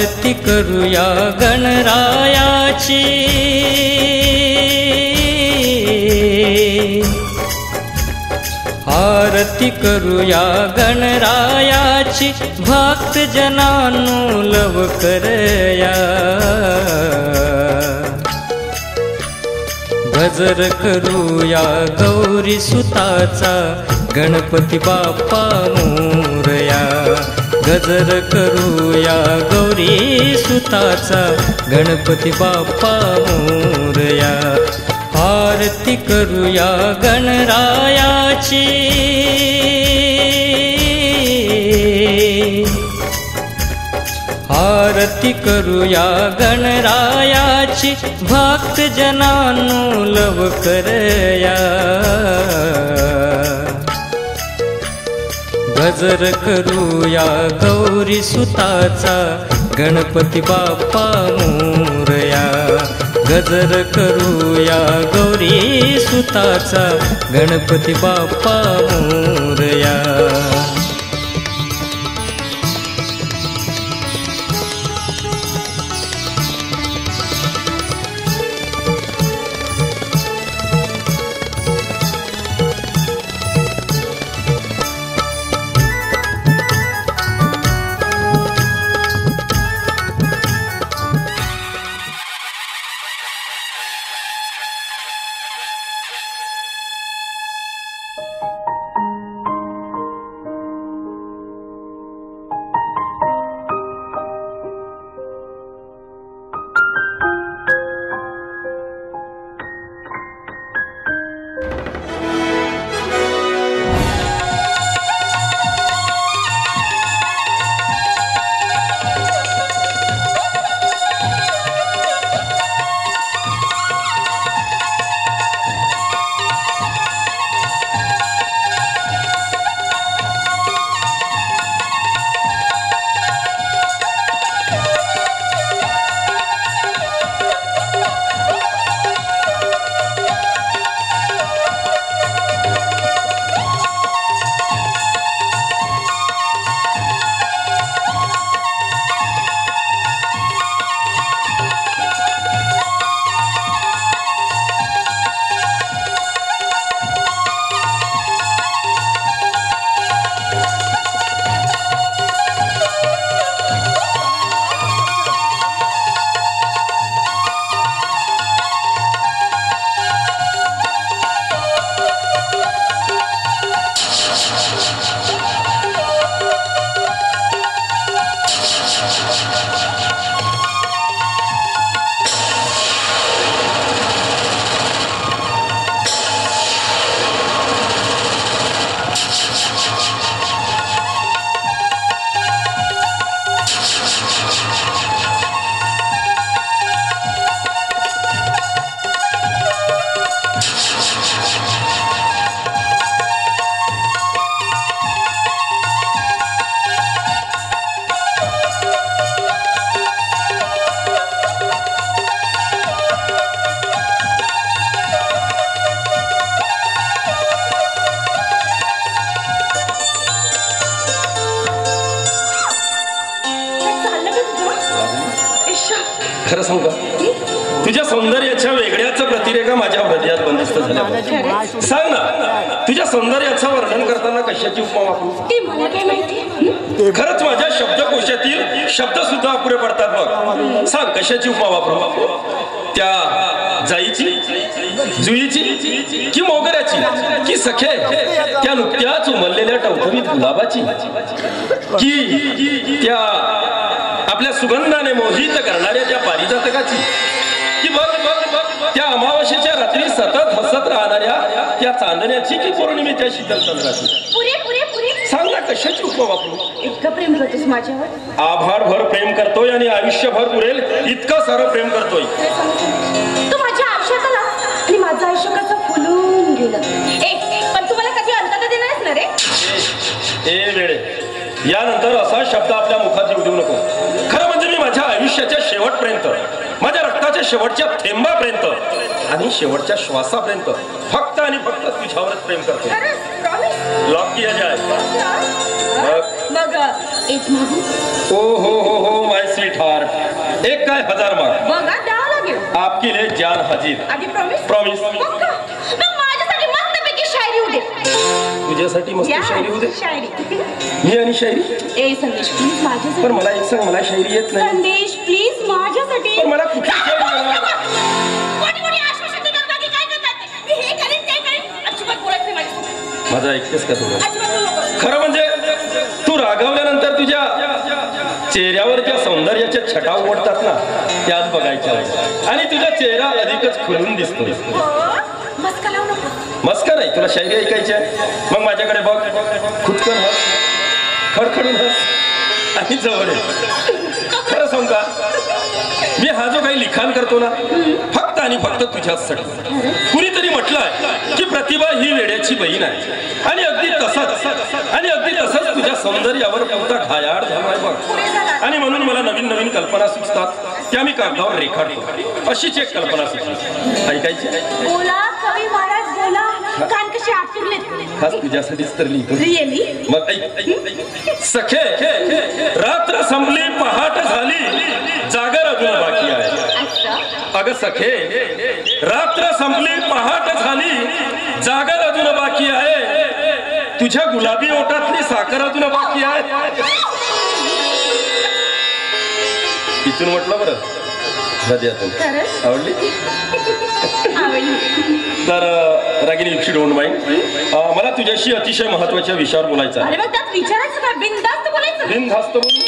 आरती करूया गणरायाची, आरती करूया गणरायाची, भक्त जनांनो लवकरया. गजर करूया गौरी सुताचा, गणपती बाप्पा मोरया. गजर करूया गौरी सुताचा, गणपती बाप्पा मोरया. आरती करूया गणरायाची, आरती करूया गणरायाची, भक्त जनांनो लवकरया. गजर करूया गौरी सुताचा, गणपती बाप्पा मोरया. गजर करूया गौरी सुताचा, गणपती बाप्पा मोरया. खरं सांगू तुझ्या सौंदर्याच्या वेगळ्याच प्रतिरेखा माझ्या हृदयात बंदिस्त झाल्या. सांग ना, तुझ्या सौंदर्याचं वर्णन करताना कशाची उपमा वापरू? ते मला काय माहिती. खरंच माझ्या शब्दकोशातील शब्द सुद्धा अपुरे पडतात बघ. सांग कशाची उपमा वापरू? त्या जाईची, जुईची की मोगऱ्याची की सखे त्या नुकत्याच उमललेल्या टवटवीत गुलाबाची की त्या आपल्या सुगंधाने मोहित करणाऱ्या त्या पारिजातकाची की बघ त्या अमावास्येच्या रात्री सतत हसत राहणाऱ्या त्या चांदण्याची की पौर्णिमेच्या शीतल चंद्राची? सांग ना कशाची उपमा वापरू? इतकं प्रेम करतोस माझ्यावर? आभारभर प्रेम करतोय आणि आयुष्यभर पुरेल इतकं सारं प्रेम करतोय. तू माझ्या आयुष्यात आला आणि माझं आयुष्य कसं फुलून गेलं. पण तुम्हाला कधी अंतता देणार ना रे? ए वेळे, यानंतर असा शब्द आपल्या मुखात येऊ देऊ नको. खरं म्हणजे मी माझ्या आयुष्याच्या शेवटपर्यंत, माझ्या रक्ताच्या शेवटच्या थेंबापर्यंत आणि शेवटच्या श्वासापर्यंत फक्त आणि फक्त तुझ्यावरच प्रेम करतो. लॉक किया जाए. मग एक मागू? ओ हो माय स्वीट हार्ट, एक काय 1000 मार्क. बघा द्यावं लागेल. आपके लिए जान हाजीर. आधी प्रॉमिस. प्रॉमिस. पक्का. मग माझ्यासाठी मस्तपैकी शायरी होऊ दे. तुझ्यासाठी मस्त शायरी होऊ दे. शायरी. मी आणि शायरी. ए संदेश प्लीज माझ्यासाठी. पण मला एक सांग, मला शायरी येत नाही. संदेश प्लीज माझ्यासाठी. पण मला कुठली शायरी येणार? कोणी आश्वासन देतात बाकी काय करतात? मी हे करीन ते करीन. अजिबात बोलायचं नाही माझ्यासोबत. माझा ऐकतेस का तुला? अजिबात बोलू नको. खरं म्हणजे तू रागावल्यानंतर तुझ्या चेहऱ्यावर ज्या सौंदर्याच्या छटा उमटतात ना, त्याच बघायच्या आहे. आणि तुझा चेहरा अधिकच खुलून दिसतो. मस्का लावू नको. मस्का नाही, तुला शायरी ऐकायची आहे. मग माझ्याकडे बघ, खुदकन हस, खडखडून हस आणि जवळ ये. खरं सांगू का, मी हा जो काही लिखाण करतो ना, फक्त आणि फक्त तुझ्यासाठी. कुणीतरी म्हटलंय की प्रतिभा ही वेड्याची बहीण आहे. आणि अगदी तसंच तुझ्या सौंदर्यावर कोणता घायाळ झालाय बघ. आणि म्हणून मला नवीन नवीन कल्पना सुचतात, त्या मी कागदावर रेखाटतो. अशीच एक कल्पना सुचली, ऐकायची? बोला कवी महाराज बोला. कान कसे आतुरले. खास तुझ्यासाठीच तर लिहितो. रिअली? मग ऐक. सखे रात्र संपली, पहाट झाली, जागर अजून बाकी आहे. अगं सखे, रात्र संपली, पहाट झाली, जागर अजून बाकी आहे. तुझ्या गुलाबी ओठातली साखर अजून बाकी आहे. इथून म्हटलं बरं, हृदयातून. आवडली? तर Ragini, if you don't mind, मला तुझ्याशी अतिशय महत्वाच्या विषयावर बोलायचं आहे. अरे मग त्यात विचारायचं काय? बिनधास्त बोलायचं. बिनधास्त बोलू?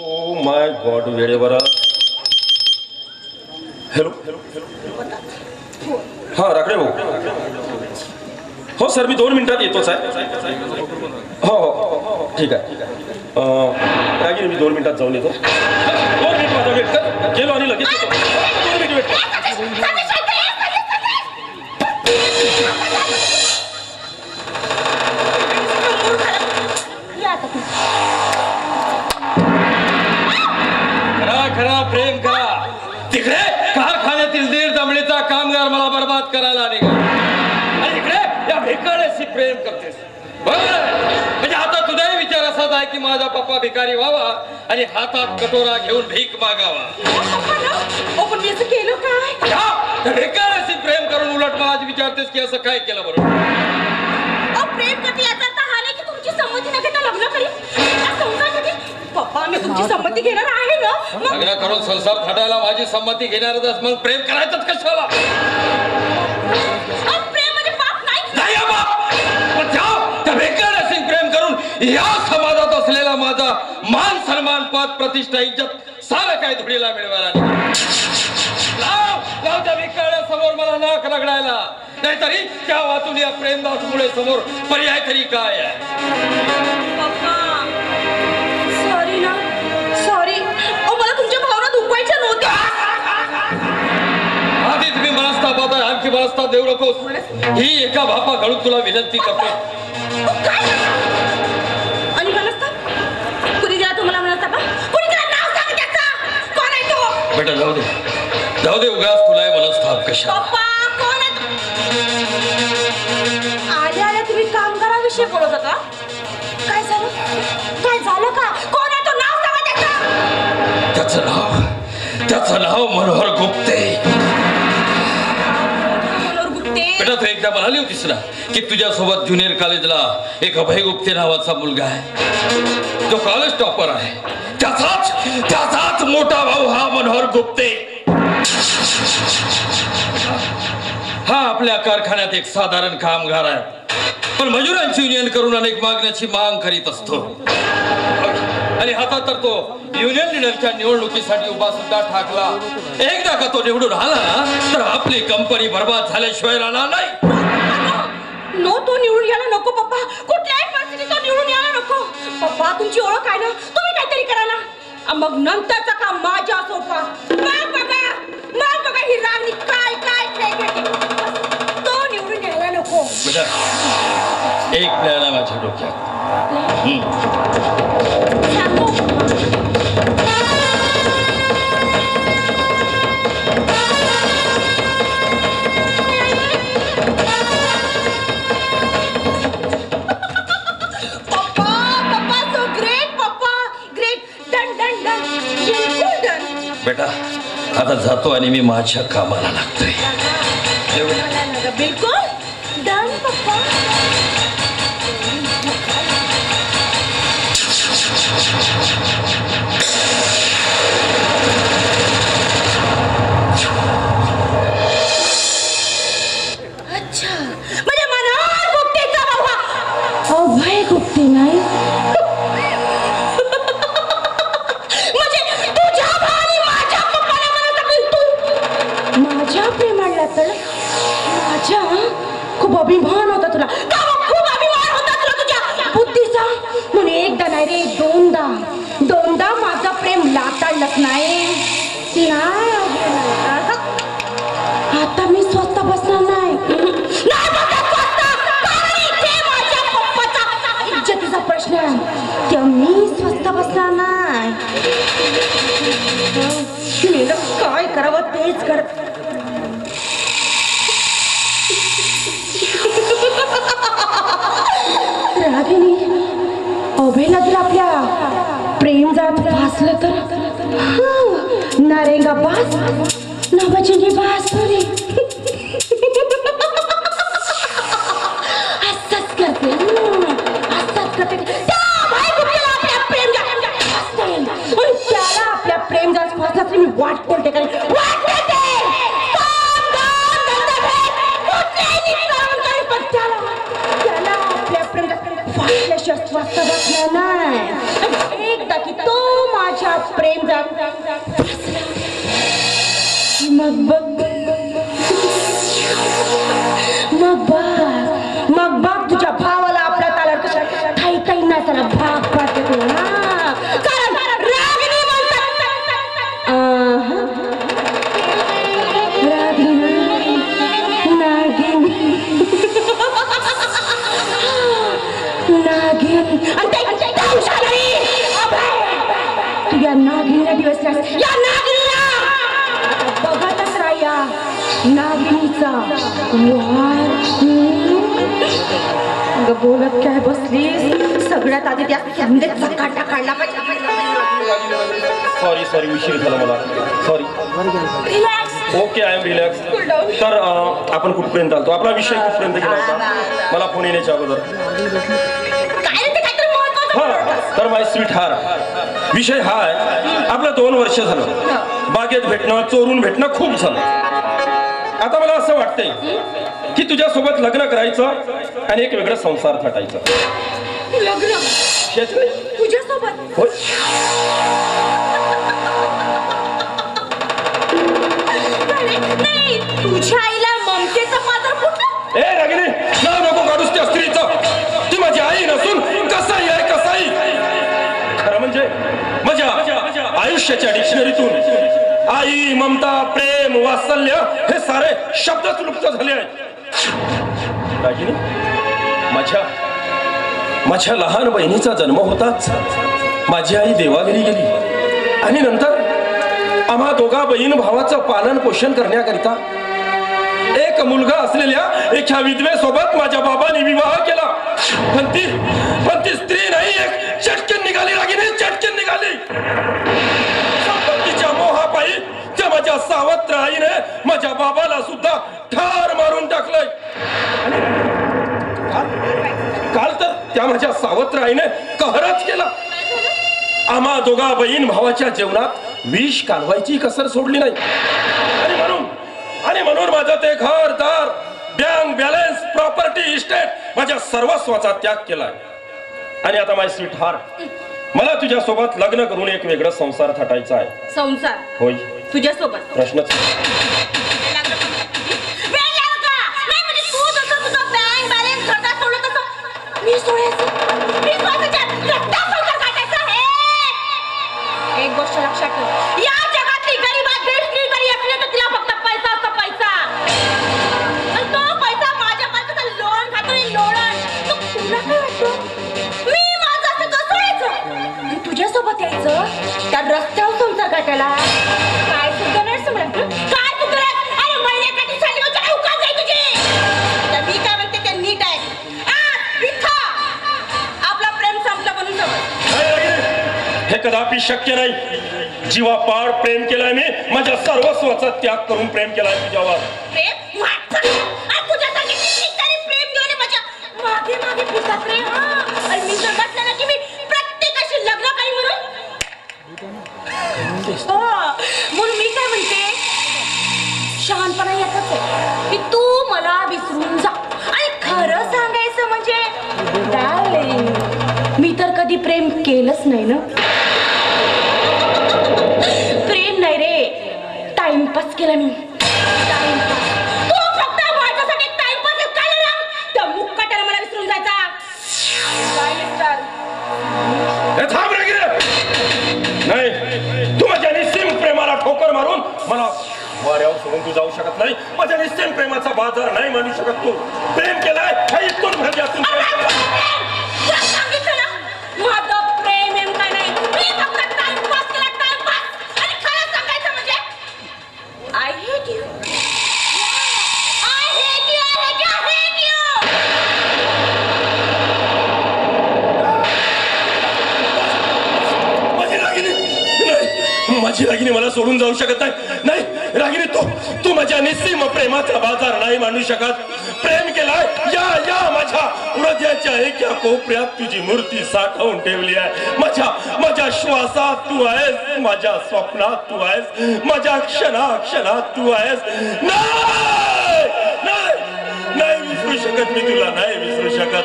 ओ माय गॉड, वेळेवर. हॅलो. हा राकडे भाऊ. हो सर, मी 2 मिनिटात येतोच आहे. हो हो ठीक आहे. रागिनी, मी 2 मिनिटात जाऊन येतो. 2 मिनिट माझा वेट कर. गेलो आणि लगेच येतो. 2 मिनिट वेट कर. खरा प्रेम करा. तिकडे कारखान्यातील दीड दमडीचा कामगार मला बर्बाद करायला निघाला, आणि इकडे या भिकाऱ्याशी प्रेम करतेस. म्हणजे आता तुझाही विचार असाच आहे की माझा पप्पा भिकारी व्हावा आणि हातात कटोरा घेऊन भीक मागावा. पण मी असं केलं काय? भिकाऱ्याशी प्रेम करून उलट मला आज विचारतेस की असं काय केलं बरोबर? प्रेम करते याचा अर्थ हा नाही की तुमची संमती न घेता लग्न करीन. पप्पा, मी तुमची संमती घेणार आहे ना. लग्न करून संसार थाटायला माझी संमती घेणारच, मग प्रेम करायचंच कशाला? प्रेम म्हणजे पाप नाही. प्रेम करून या समाजात असलेला माझा मान सन्मान पद प्रतिष्ठा इज्जत सारं काय धुळीला मिळवायला लाव त्या भिकाऱ्या समोर मला नाक रगडायला. नाहीतरी त्या वाचून या प्रेमदास मुळे समोर पर्याय तरी काय आहे? सॉरी ना, सॉरी. मला तुमच्या भावना दुखवायच्या नव्हत्या. आधी तुम्ही मनस्तापात आहे, आणखी मनस्ताप देऊ नकोस. ही एका बापाकडून तुला विनंती करतो. आणि मनस्ताप कुणी दिला तुम्हाला? मनस्ताप कुणी दिला? नाव सांग त्याचं. कोण आहे तो? बेटा जाऊ दे उगाच तुला मनस्ताप कशा? पप्पा कोण आहे? आल्या तुम्ही कामगाराविषयी बोलत होता. काय झालं? काय झालं का? कोण आहे तो? नाव सांगा त्याचं. त्याचं नाव मनोहर गुप्ते. मनोहर गुप्ते? बेटा तू एकदा म्हणाली होतीस ना की तुझ्यासोबत ज्युनियर कॉलेजला एक अभय गुप्ते नावाचा मुलगा आहे, जो कॉलेज टॉपर आहे. त्याचाच मोठा भाऊ हा मनोहर गुप्ते. हा आपल्या कारखान्यात एक साधारण कामगार आहे, पण मजुरांची युनियन करून अनेक मागण्याची माग करीत असतो. आणि आता तर तो युनियन लिडरच्या निवडणुकीसाठी उभा सुद्धा ठाकला. एकदा का तो निवडून आला ना तर आपली कंपनी बर्बाद झाल्याशिवाय राहणार नाही. नो, तो निवडून यायला नको पप्पा. कुठल्याही परिस्थितीत तो निवडून यायला नको. पप्पा तुमची ओळख आहे ना, तुम्ही काहीतरी करा ना. मग नंतरचा काम माझ्या सोपा. मग बघा ही रागणी काय खेळ. तो निवडून यायला नको. बेटा एक प्लॅन आहे माझ्या डोक्यात. पप्पा सो ग्रेट. पप्पा ग्रेट. डन. बेटा आता जातो आणि मी माझ्या कामाला लागतोय. बिलकुल डन पप्पा. अच्छा म्हणजे मनावर गुप्तेचा बाबा अभय गुप्ते नाही म्हणजे तुझ्या भावाने माझ्या पप्पाला म्हणत असेल तू माझ्या प्रेमाला तर माझ्या खूप अभिमान होता तुला का खूप अभिमान होता तुला तुझ्या बुद्धीचा म्हणून एकदा नाही रे दोनदा माझं प्रेम लाताडलंच नाही. आता मी स्वस्त बसणार नाही इज्जतीचा प्रश्न आहे त्या मी स्वस्त बसणार नाही. काय करावं तेच करत रागिनी अभयला जर आपल्या प्रेम जात भासलं तर नारेंगा बास नावाची बासुरी असंच करते त्याला आपल्या प्रेम जात भासला तरी मी वाट कोणते करेन स्वस्त बसणार नाही. एकदा की तो माझ्या प्रेम जात मग बघ तुझ्या भावाला आपल्या तालावर कशा ठाई नाचायला भाग पाडते तू ना कारण रागिनी म्हणतात रागिनी नागिन तुझ्या नागिनीला दिवस या नागिनीला बघतच राहा नागिनीचा बोलत काय बसलीस सगळ्यात आधी त्या चकाटा काढला पाहिजे. सॉरी उशीर झाला मला sorry. Okay I am relax. तर आपण कुठपर्यंत आलतो आपला विषय कुठपर्यंत गेला होता मला फोन येण्याच्या अगोदर. तर माय स्वीट हार विषय हा आहे आपलं 2 वर्ष झालं बागेत भेटणं चोरून भेटणं खूप झालं. आता मला असं वाटतंय की तुझ्यासोबत लग्न करायचं आणि एक वेगळं संसार थाटायचा. लग्न तुझ्यासोबत नाही तुझ्या आईला ममतेचा पात्र कुठं. ए रागिनी नाव नको काढूस त्या स्त्रीचं. ती माझी आई नसून कसाई आहे कसाई. खरं म्हणजे माझ्या आयुष्याच्या डिक्शनरीतून आई ममता प्रेम वात्सल्य हे सारे शब्दच लुप्त झाले आहेत. रागिनी माझ्या लहान बहिणीचा जन्म होताच माझी आई देवाघरी गेली आणि नंतर आम्हा दोघा बहीण भावाचं पालन पोषण करण्याकरिता एक मुलगा असलेल्या एका विधवेसोबत माझ्या बाबांनी विवाह केला. पण ती स्त्री नाही एक चटकन निघाली रागिनी चटकन निघाली. संपत्तीच्या मोहापायी त्या माझ्या सावत्र आईने माझ्या बाबाला सुद्धा ठार मारून टाकलंय. काल तर त्या माझ्या सावत्र आईने कहरच केला. आम्हा दोघा बहीण भावाच्या जेवणात विष कालवायची कसर सोडली नाही. आणि म्हणून माझं ते घर दार बँक बॅलन्स प्रॉपर्टी इस्टेट माझ्या सर्वस्वाचा त्याग केलाय. आणि आता माय स्वीट हार्ट मला तुझ्यासोबत लग्न करून एक वेगळा संसार थाटायचा आहे. संसार होय तुझ्यासोबत प्रश्नच एक गोष्ट लक्षात ठेव या जगातली गरीबात बेस्टी जरी असली तर तिला फक्त पैसा असतो पैसा. आणि तो पैसा माझ्या पैशाचा लोन खातोय लोन. तुला काय वाटतं मी माझं असं कसं सोडायचं आणि तुझ्यासोबत यायचं त्या रस्त्यावर संसार काटायला काय सुद्धा नाही समजलं काय सुद्धा अरे महिन्यासाठी चालली होती उकाच आहे तुझी. तर मी काय म्हणते ते नीट आहे आपला प्रेम संपला म्हणून समज. हे कदापि शक्य नाही. जीवापाड प्रेम केलाय मी, माझ्या सर्वस्वाचा त्याग करून प्रेम केलाय तुझ्यावर. प्रेम तुझ्यासाठी कितीतरी प्रेम घेऊन माझ्या मागे मागे फिरतात रे. आणि मी जर म्हटलं ना की मी प्रत्येकाशी लग्न काही म्हणून म्हणून मी काय म्हणते, शहाणपणा येतच आहे की तू मला विसरून जा. आणि खरं सांगायचं म्हणजे डार्लिंग, मी तर कधी प्रेम केलंच नाही ना. प्रेम नाही रे, टाइमपास केला मी. तू फक्त माझ्यासाठी टाइमपास केला ना, त्या मुक्काट्याला मला विसरून जायचा. थांब रे नाही, तू माझ्या निस्सीम प्रेमाला ठोकर मारून मला वाऱ्यावर सोडून तू जाऊ शकत नाही. माझ्या निस्सीम प्रेमाचा बाजार नाही मानू शकत तू. प्रेम केलाय हे इथून भरल्यातून सांगितलं ना, माझं प्रेम एम काय नाही, मी फक्त टाइमपास केला, टाइमपास. आणि खरं सांगायचं म्हणजे I hate you, I hate you, I hate you, I hate you. माझी रागिनी मला सोडून जाऊ शकत नाही. रागिनी, तू माझ्या निस्सीम प्रेमाचा बाजार नाही मानू शकत. प्रेम केलाय या माझ्या हृदयाच्या एका कोपऱ्यात तुझी मूर्ती साठवून ठेवली आहे. माझ्या श्वासात तू आहेस, माझ्या स्वप्नात तू आहेस, माझ्या क्षणात तू आहेस. नाही विसरू शकत मी तुला, नाही विसरू शकत.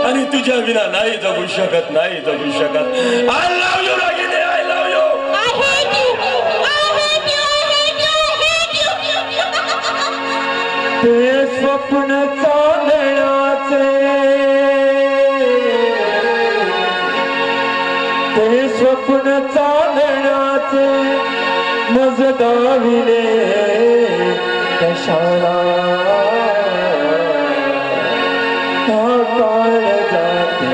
आणि तुझ्या विना नाही जगू शकत, नाही जगू शकत. I love you Ragini, I love you. ते स्वप्न चांदण्याचे, ते स्वप्न चांदण्याचे मज दाविले कशाला. काळ जाते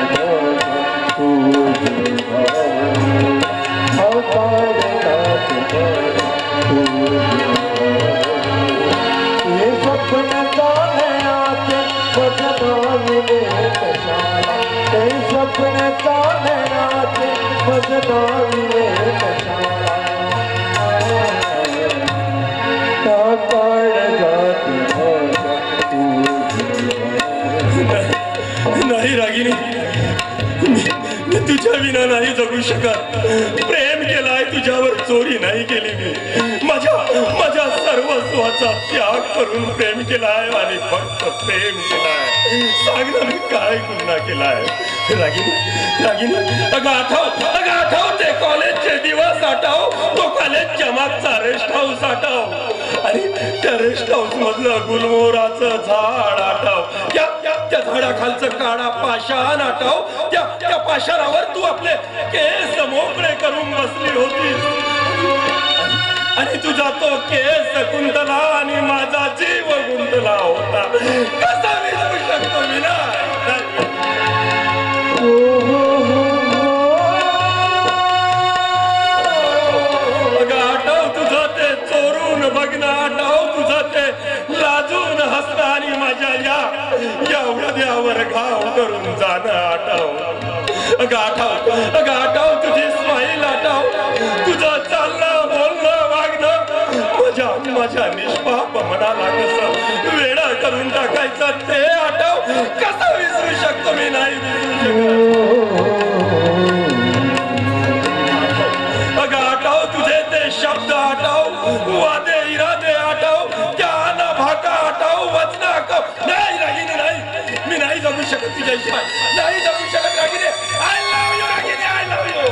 स्वप्न चालण्याचे बदनाविले कशाला. ते स्वप्न चालण्याचे बदनाविले कशाला. काळ जाते नाही रागिनी, मी तुझ्या विना नाही जगू शकत. प्रेम केलाय तुझ्यावर, चोरी नाही केली मी. माझ्या सर्वस्वाचा त्याग करून प्रेम केलाय आणि फक्त प्रेम केलाय. सांग ना मी काय गुन्हा केलाय रागिनी. अगं आठव ते कॉलेजचे दिवस, आठव तो कॉलेजच्या मागचा रेस्ट हाऊस, आठव आणि त्या रेस्ट हाऊस मधलं गुलमोहराचं झाड, आठव त्या झाडाखालचं काळा पाषाण, आठव त्या पाषाणावर तू आपले केस मोकळे करून बसली होती. आणि तुझा तो केस गुंतला आणि माझा जीव गुंतला होता. कसा विसरू शकतो मी ना. आठव तुझं ते चोरून बघणं, आठव तुझं ते लाजून हसणं आणि माझ्या या हृदयावर घाव करून जाणं, आठव. आठव तुझी स्माईल, आठव तुझं चालणं बोलणं वागणं, माझ्या निष्पाप मनाला कसं वेडा करून टाकायचं ते आठव. कसं विसरू शकतो मी, नाही विसरू शकत. आठव तुझे ते शब्द, आठव वादे इरादे, आठव त्या ना भाका, आठव वचना. नाही रागिनी, नाही, मी नाही जगू शकत तुझ्याशिवाय, नाही जगू शकत Ragini. I love you Ragini, I love you.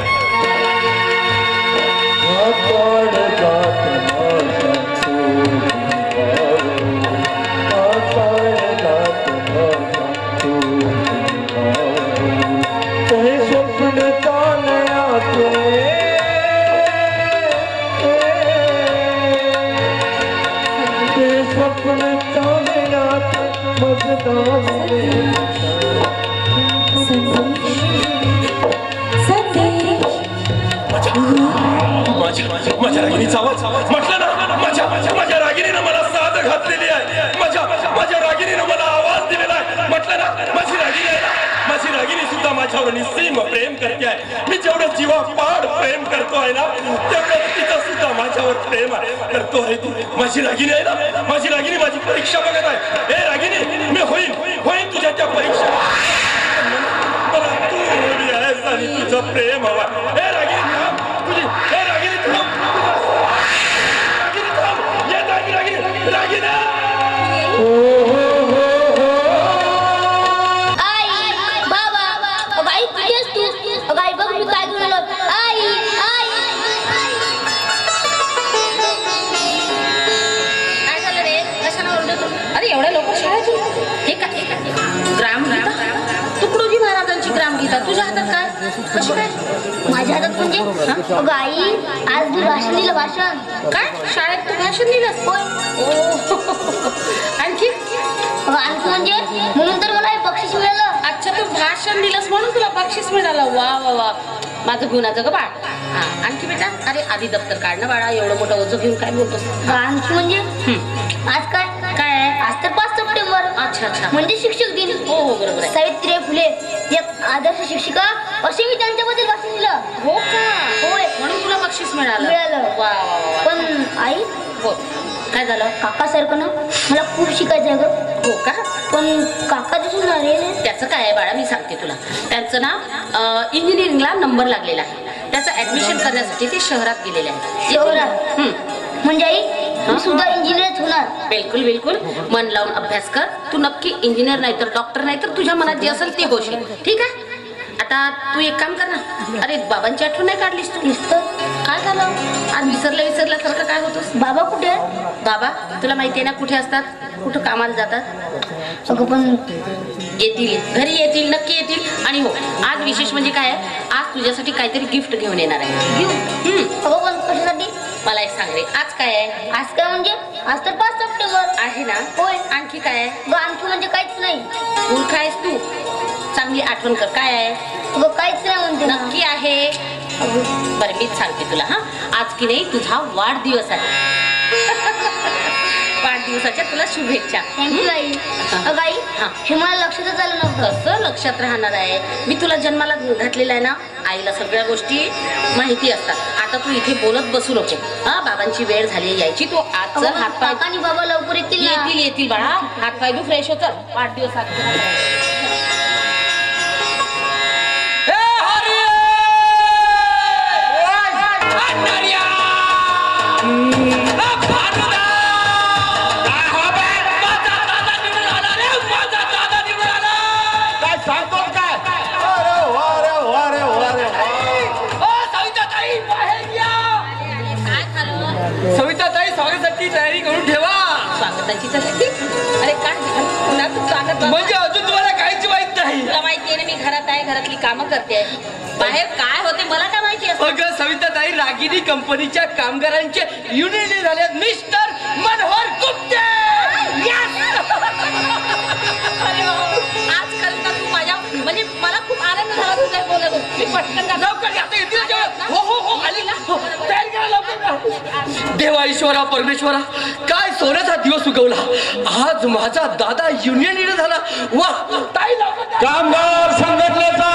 स्वप्न चालण्याचे, ते स्वप्न चालण्याचे माझ्या रागिनीचा आवाज म्हटलं ना. माझ्या रागिनीनं मला साथ घातलेली आहे. माझ्या रागिनीनं मला आवाज दिलेला आहे. म्हटलं ना, माझी रागिनी आहे ना, माझी रागिनी सुद्धा माझ्यावर निस्सीम प्रेम करते आहे. मी जेवढं जीवापाड प्रेम करते करतो आहे ना तेवढं तिचं सुद्धा माझ्यावर प्रेम आहे. तर तो आहे तू माझी रागिनी आहे ना, माझी रागिनी माझी परीक्षा बघत आहे. ए रागिनी मी होईन तुझ्या त्या परीक्षा. मला तू हवी आहेस आणि तुझं प्रेम हवा. ए रागिनी थांब तुझी, ए रागिनी थांब, रागिनी थांब, येत आहे रागिनी, रागिनी. अरे एवढ्या लवकर शाळेत हे काय ग्रामगीता, तुकडोजी महाराजांची ग्रामगीता तुझ्या हातात काय? कशी काय माझ्या हातात? म्हणजे अगं आई, आज मी भाषण दिलं. भाषण काय शाळेत तू भाषण दिलंस? होय. आणखी आणखी म्हणजे म्हणून तर मला हे बक्षीस मिळालं. अच्छा तू भाषण दिलंस म्हणून तुला बक्षीस मिळालं. वा वा वा, माझं गुणाचं ग बाळ. हा आणखी बेटा, अरे आधी दप्तर काढ ना बाळा, एवढं मोठं ओझं घेऊन काय बोलतोस? आणखी म्हणजे आज काय काय आहे? आज तर 5 सप्टेंबर. अच्छा अच्छा, म्हणजे शिक्षक दिन. हो हो बरोबर आहे. सावित्रीबाई फुले एक आदर्श शिक्षिका असे मी त्यांच्याबद्दल भाषण दिलं. हो का? होय, म्हणून तुला बक्षीस मिळालं. वा वा वा. पण आई, हो काय झालं? काकासारखं ना मला खूप शिकायचं आहे ग. हो का? पण काका दिसून रे. त्याचं काय आहे बाळा, मी सांगते तुला. त्यांचं ना इंजिनिअरिंगला नंबर लागलेला आहे. त्याचं ऍडमिशन करण्यासाठी ते शहरात गेलेले आहे. शहरात? म्हणजे आई मी सुद्धा इंजिनियरच होणार. बिलकुल बिलकुल, मन लावून अभ्यास कर. तू नक्की इंजिनियर नाही तर डॉक्टर नाही तर तुझ्या मनात जे असेल ते होशील. ठीक आहे? आता तू एक काम कर ना. अरे बाबांची आठवण नाही काढलीस तू? काय झालं आज? विसरल्यासारखं काय होतोस? बाबा कुठे? बाबा तुला माहिती आहे ना कुठे असतात, कुठं कामाला जातात. अगं पण येतील, घरी येतील, नक्की येतील. आणि हो आज विशेष म्हणजे काय आहे, आज तुझ्यासाठी काहीतरी गिफ्ट घेऊन येणार आहे. घेऊ? अगं पण कशासाठी? मला एक सांग रे, आज काय आहे? आज काय म्हणजे आज तर 5 सप्टेंबर आहे ना. होय. आणखी काय आहे? अगं आणखी म्हणजे काहीच नाही. मूर्ख आहेस तू, चांगली आठवण कर. काय आहे? अगं काहीच नाही म्हणते ना. नक्की आहे? बरं मीच सांगते तुला. हा आज की नाही तुझा वाढदिवस आहे. वाढदिवसाच्या तुला शुभेच्छा. थँक्यू आई. अगं आई, हे मला लक्षातच आलं नव्हतं. कसं लक्षात राहणार आहे? मी तुला जन्माला घातलेला आहे ना, आईला सगळ्या गोष्टी माहिती असतात. आता तू इथे बोलत बसू नको. हा बाबांची वेळ झाली यायची. तू आज चल, हातपाय. काका आणि बाबा लवकर येतील ना? येतील बाळा. हातपाय धु, फ्रेश हो, चल. वाढदिवस सविताताई स्वागताची तयारी करून ठेवा. स्वागताची तयारी? अरे काय झालं? स्वागत म्हणजे अजून तुम्हाला काहीच माहित नाही? तुला माहिती आहे ना, मी घरात आहे, घरातली कामं करते. बाहेर काय होते मला काय माहिती असतं? अगं सविताताई, रागिनी कंपनीच्या कामगारांचे युनियन झाले. मिस्टर मनोहर गुप्ते. आजकाल ना तू माझ्या म्हणजे मला खूप आनंद झाला तुझ्या बोलत. मी पटकन लवकर आता येतील जेवण. हो आली ना. तयारी करा लवकर. देवा ईश्वरा परमेश्वरा, काय सोन्याचा दिवस उगवला. आज माझा दादा युनियन लीडर झाला. वा ताई लवकर. कामगार संघटनेचा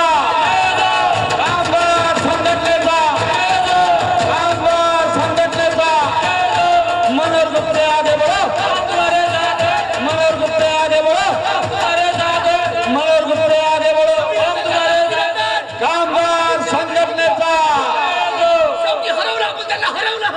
मनोहर गुप्ते आगे बढ़ो. मनोहर गुप्ते आगे बढ़ो. मनोहर गुप्ते आगे बढ़ो. कामगार संघटनेचा हरवला आपण त्यांना हरवला.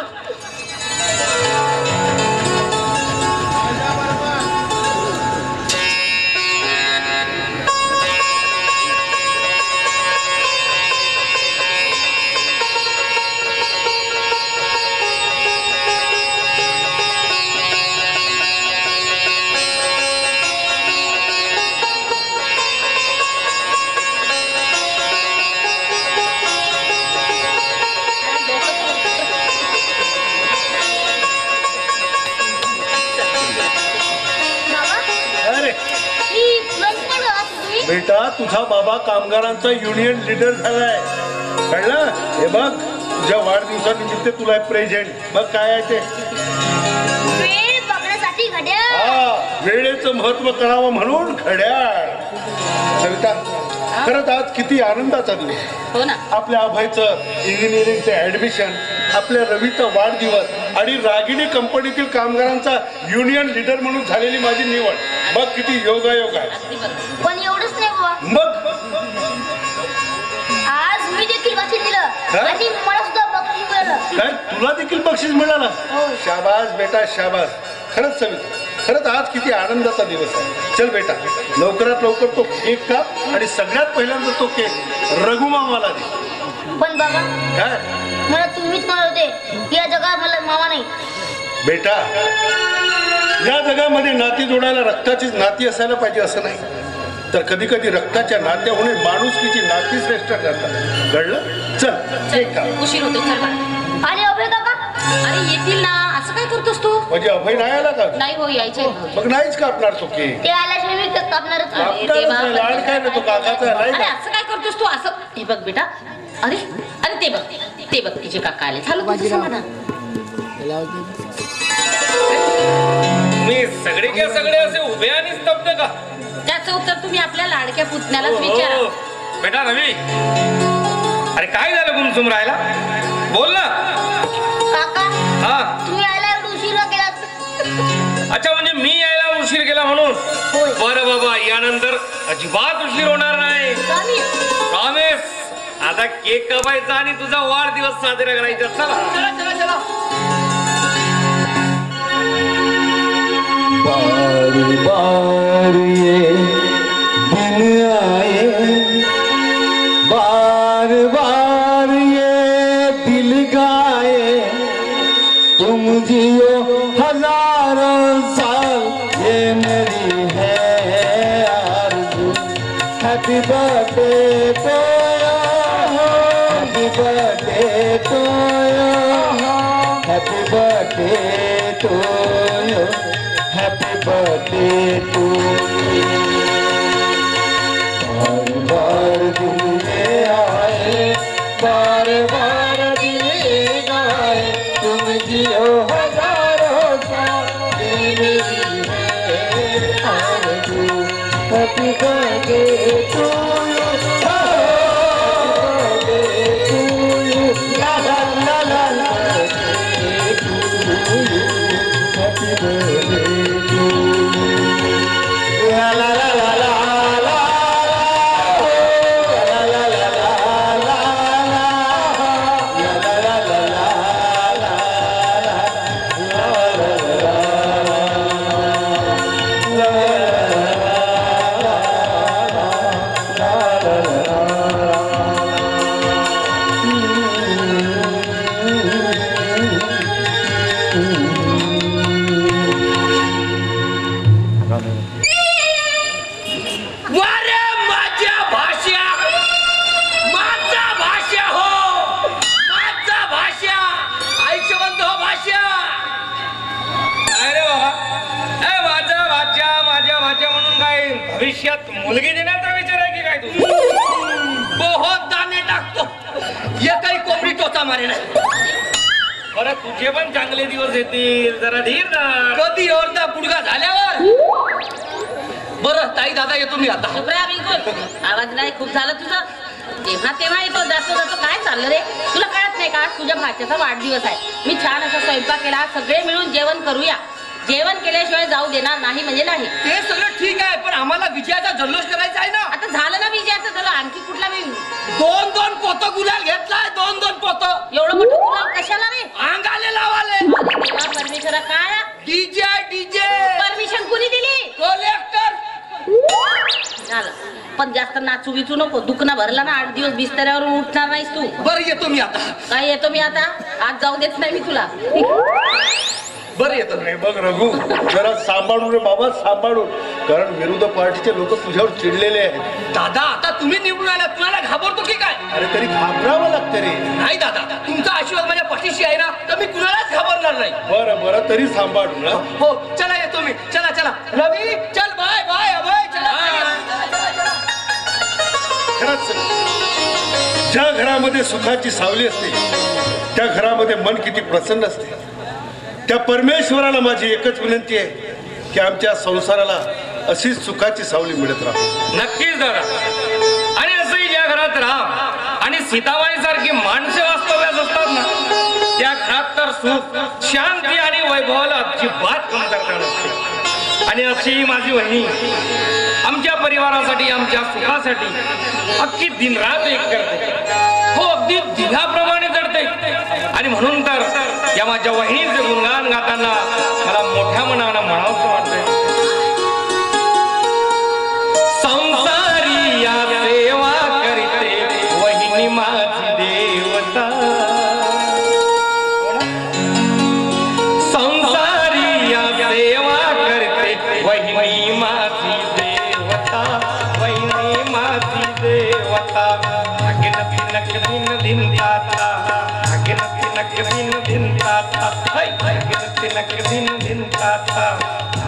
बेटा, तुझा बाबा कामगारांचा युनियन लीडर झालाय, कळलं? हे बघ, तुझ्या वाढदिवसानिमित्त तुला प्रेझेंट बघ काय आहे ते. वेळ बघण्यासाठी घड्याळ. हा, वेळेचं महत्व करावं म्हणून घड्याळ. सविता, खरंच आज किती आनंदाचा दिवस. हो ना. आपल्या अभयचं इंजिनिअरिंगचं ऍडमिशन, आपल्या रवीचा वाढदिवस आणि रागिणी कंपनीतील कामगारांचा युनियन लीडर म्हणून झालेली माझी निवड. मग किती योगायोग आहे. पण एवढंच नाही बाबा, मग आज मी देखील बक्षीस दिलं आणि मला सुद्धा बक्षीस मिळालं. काय तुला देखील बक्षीस मिळालं? हो. शाबास बेटा शाबास. खरंच सविता, खरंच आज किती आनंदाचा दिवस आहे. चल बेटा, लवकरात लवकर तो केक काप आणि सगळ्यात पहिल्यांदा तो केक रघुमामाला दे. पण बाबा, काय मला तुम्हीच म्हणत होते की या जगात मला मामा नाही. बेटा, या जगामध्ये नाती जोडायला रक्ताचीच नाती असायला पाहिजे असं नाही, तर कधी कधी रक्ताच्या नात्यामुळे माणुसकीची नाती श्रेष्ठ करतात. कळलं? चल केक काप. उशीर होतो, चल बाळा. आणि अभय काका अरे येतील ना, असं काय करतोस तू? म्हणजे अभय नाही आला का? नाही हो, यायचे. मग नाहीच कापणार तो केक. ते आल्याशिवाय मी केक कापणारच नाही. कापणारच नाही. लाड काय ना तो काकाचा नाही अरे का? असं काय करतोस तू? असं हे बघ बेटा. अरे अरे ते बघ, ते बघ, तिचे काका आले. झालं तुझं समाधान. मी सगळे के सगळे असे उभे आणि स्तब्ध का? त्याचं उत्तर तुम्ही आपल्या लाडक्या पुतण्यालाच विचारा. बेटा रवी, अरे काय झालं गुमसुम राहायला? बोल ना. काका, हा, तुम्ही यायला एवढं उशिरा केलात. अच्छा, म्हणजे मी यायला उशीर केला म्हणून? होय. बरं बाबा, यानंतर अजिबात उशीर होणार नाही. प्रॉमिस. आता केक कापायचा आणि तुझा वाढदिवस साजरा करायचा. चला चला चला चला. बार बार ये दिन आए, बार बार ये दिल गाए, तुम जियो हजारों साल ये मेरी है आरज़ू. Happy birthday to you, happy birthday to you, happy birthday to you, happy birthday to you. बार बार दिल ये आए, बार बार दिल गाए, तुम जियो हजारों साल ये मेरी है आरज़ू. Happy birthday to you, happy birthday to you, ला ला ला ला ला, हैप्पी बर्थडे टू यू, ला ला ला ला ला. भविष्यात मुलगी देण्याचा विचार आहे की काय तू? बहुत दाणे टाकतो, ये काही कोंबडी टोचा मारे नाही. बरं, तुझे पण चांगले दिवस येतील, जरा धीर धर. कधी अर्धा पुडगा झाल्यावर. बरं ताई, दादा येतो मी आता. शुभ्रा, बिलकुल आवाज नाही. खूप झालं तुझं. तेव्हा तेव्हा येतो, जातो जातो. काय चाललं रे? तुला कळत नाही का? तुझ्या भाच्याचा वाढदिवस आहे. मी छान असा स्वयंपाक केला. सगळे मिळून जेवण करूया. जेवण केल्याशिवाय जाऊ देणार नाही म्हणजे नाही. ते सगळं ठीक आहे, पण आम्हाला विजयाचा जल्लोष करायचा आहे ना. आता झालं ना विजयाचं, झालं. आणखी कुठला मी दोन पोतं गुलाल घेतलाय. दोन पोतं. एवढं मोठं गुलाब कशाला रे? अंगाले लावाले. परमेश्वरा, काय डीजे परमिशन कुणी दिली? कलेक्टर. झालं, पण जास्त नाचू विचू नको. दुखणं भरला ना, 8 दिवस बिस्तऱ्यावरून उठणार नाहीस तू. बरं येतो मी आता. काय येतो मी आता? आज जाऊ देत नाही मी तुला. बरं येतो. नाही बघ रघु, जरा सांभाळून रे बाबा, सांभाळून. कारण विरोध पार्टीचे लोक तुझ्यावर चिडलेले आहेत. दादा, आता तुम्ही निवडून आला, तुम्हाला घाबरतो की काय? अरे तरी घाबरावं लागतं रे. नाही दादा, तुमचा आशीर्वाद माझ्या पाठीशी आहे ना, तर मी कुणालाच घाबरणार नाही. बरं बरं, तरी सांभाळून. हो, चला येतो मी. चला चला रवी, चल. बाय बाय अभय. चला. खरंच ज्या घरामध्ये सुखाची सावली असते, त्या घरामध्ये मन किती प्रसन्न असते. त्या परमेश्वराला माझी एकच विनंती आहे की आमच्या संसाराला अशीच सुखाची सावली मिळत राहा. नक्कीच दादा. आणि काळात राम आणि सीताबाई सारखी माणसे वास्तव्यास असतात ना, त्या काळात तर सुख, शांती आणि वैभवाला अजिबात कमतरता नसते. आणि अशी माझी वहिनी आमच्या परिवारासाठी, आमच्या सुखासाठी अख्खी दिनरात एक करते. हो, अगदी दिलाप्रमाणे जडते. आणि म्हणून तर या माझ्या वहिनीचे गुणगान गाताना मला मोठ्या मनानं म्हणावंसं वाटतंय. संसारी या सेवा करते वहिनी माझी देवता. संसारी या सेवा करते वहिनी माझी देवता. वहिनी माझी देवता. अगिन तिनक दिन दिन ताता. अगिन तिनक दिन दिन ताता. अगिन तिनक दिन दिन ताता.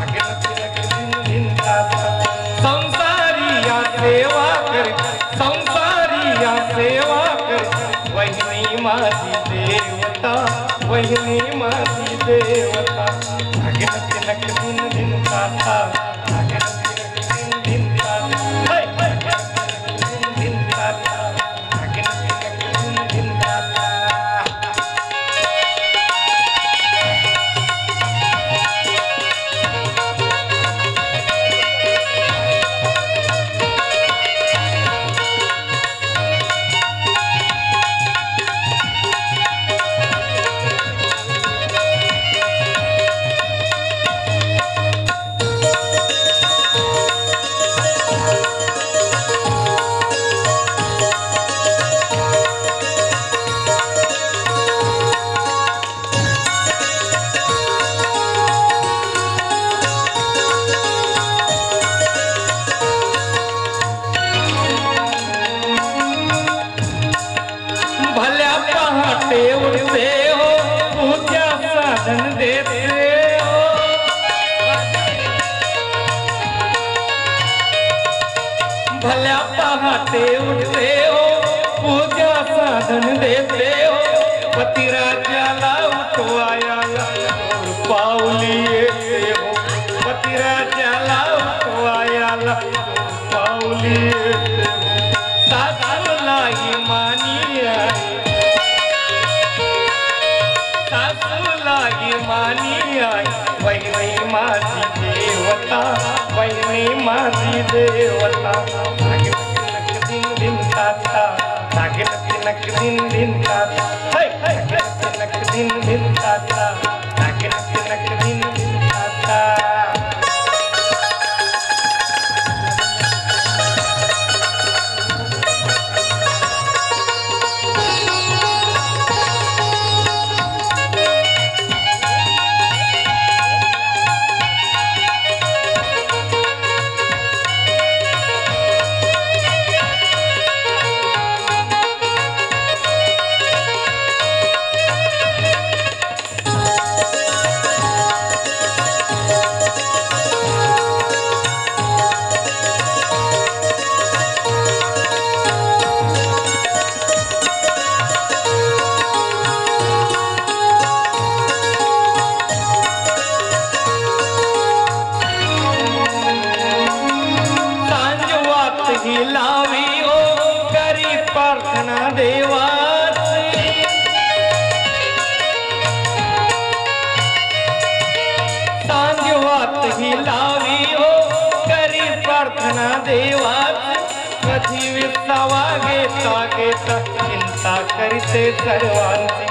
अगिन तिनक दिन दिन ताता. संसारी या सेवा करते, संसारी या सेवा करते वहिनी माझी देवता. वहिनी माझी देवता. अगिन तिनक दिन दिन ताता. अगिन तिनक दिन दिन ताता. अगिन दिन दिन ताता. अगिन तिनक दिन दिन ताता. भल्या पहाटे उठते हो, पूजा साधन देते हो. भल्या पहाटे उठते हो, पूजा साधन देते हो. पतिराजाला उठवायाला पावली येते हो. पतिराजाला उठवायाला पावली येते हो. सासूलाही मानिया, सासूलाही मानिया वहिनी माझी देवता. वहिनी माझी देवता. नागिन तिनक दिन दिन ताता. नागिन तिनक दिन दिन ताता. नागिन तिनक दिन दिन ताता. नागिन तिनक दिन दिन ताता. लावी हो करी प्रार्थना देवाची. सांजवात ही लावी हो करी प्रार्थना देवाची. कधी विसावा घेता घेता चिंता करते सर्वांची.